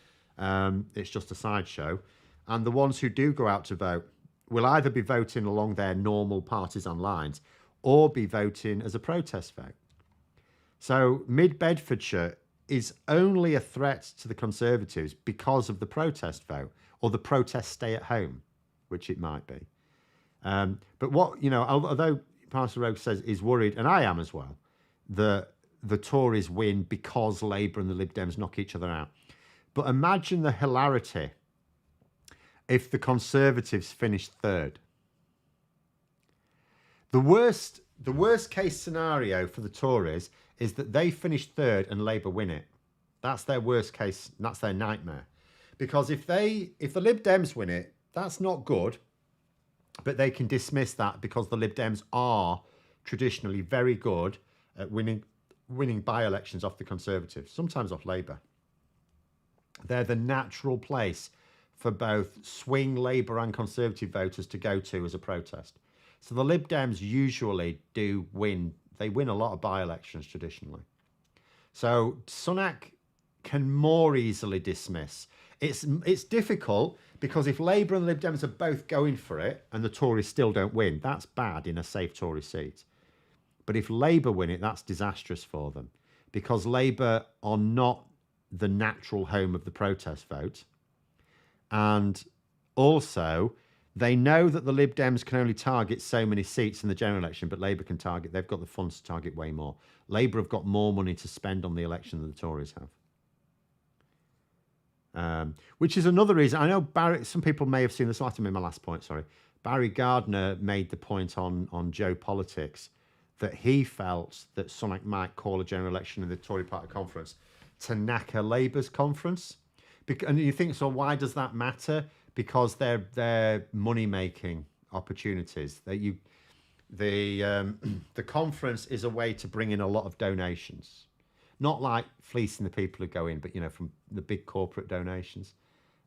It's just a sideshow. And the ones who do go out to vote will either be voting along their normal partisan lines or be voting as a protest vote. So Mid-Bedfordshire is only a threat to the Conservatives because of the protest vote or the protest stay at home, which it might be. But what, although Pastor Rogue says is worried, and I am as well, that the Tories win because Labour and the Lib Dems knock each other out. But imagine the hilarity if the Conservatives finish third. The worst case scenario for the Tories is that they finish third and Labour win it. That's their worst case. That's their nightmare. Because if the Lib Dems win it, that's not good. But they can dismiss that because the Lib Dems are traditionally very good at winning by-elections off the Conservatives, sometimes off Labour. They're the natural place for both swing Labour and Conservative voters to go to as a protest. So the Lib Dems usually do win. They win a lot of by-elections traditionally. So Sunak can more easily dismiss. It's difficult because if Labour and Lib Dems are both going for it and the Tories still don't win, that's bad in a safe Tory seat. But if Labour win it, that's disastrous for them because Labour are not the natural home of the protest vote. And also, they know that the Lib Dems can only target so many seats in the general election, but Labour can target, they've got the funds to target way more. Labour have got more money to spend on the election than the Tories have. Which is another reason. I know Barry, some people may have seen this, I have to make my last point, sorry. Barry Gardner made the point on Joe Politics that he felt that Sunak might call a general election in the Tory party conference to knacker Labour's conference. And you think, so why does that matter? Because they're money-making opportunities. The conference is a way to bring in a lot of donations. Not like fleecing the people who go in, but, from the big corporate donations.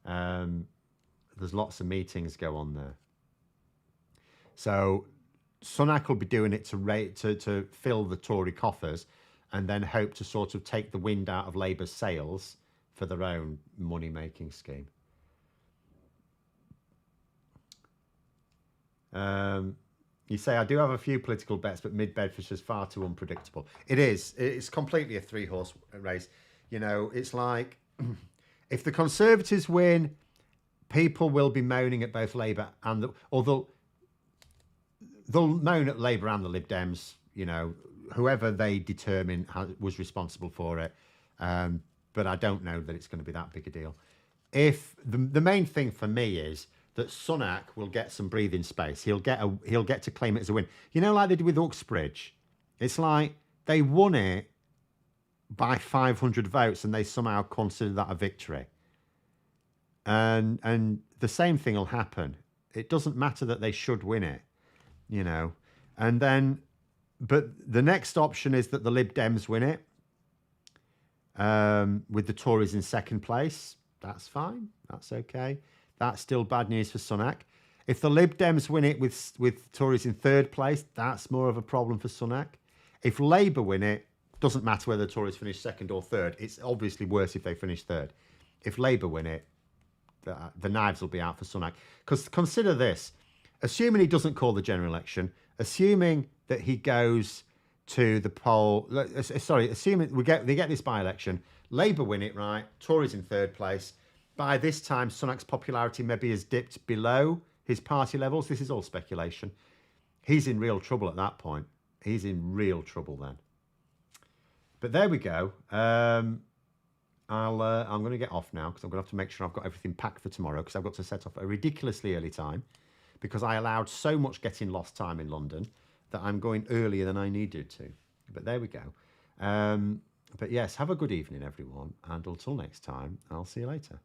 There's lots of meetings go on there. So Sunak will be doing it to fill the Tory coffers and then hope to sort of take the wind out of Labour's sails for their own money-making scheme. You say, I do have a few political bets, but Mid-Bedfordshire is far too unpredictable. It is. It's completely a three-horse race. It's like, if the Conservatives win, people will be moaning at both Labour and they'll moan at Labour and the Lib Dems, whoever they determine was responsible for it. But I don't know that it's going to be that big a deal. If the main thing for me is that Sunak will get some breathing space. He'll get to claim it as a win. Like they did with Uxbridge. It's like they won it by 500 votes and they somehow consider that a victory. And the same thing will happen. It doesn't matter that they should win it, And then, but the next option is that the Lib Dems win it. With the Tories in second place, that's fine. That's okay. That's still bad news for Sunak. If the Lib Dems win it with Tories in third place, that's more of a problem for Sunak. If Labour win it, doesn't matter whether the Tories finish second or third. It's obviously worse if they finish third. If Labour win it, the knives will be out for Sunak. Because consider this, assuming he doesn't call the general election, assuming that he goes to the poll. Sorry, assuming they get this by-election, Labour win it, right? Tories in third place. By this time, Sunak's popularity maybe has dipped below his party levels. This is all speculation. He's in real trouble at that point. He's in real trouble then. But there we go. I'm going to get off now because I'm going to have to make sure I've got everything packed for tomorrow because I've got to set off at a ridiculously early time because I allowed so much getting lost time in London that I'm going earlier than I needed to. But there we go. But yes, have a good evening, everyone. And until next time, I'll see you later.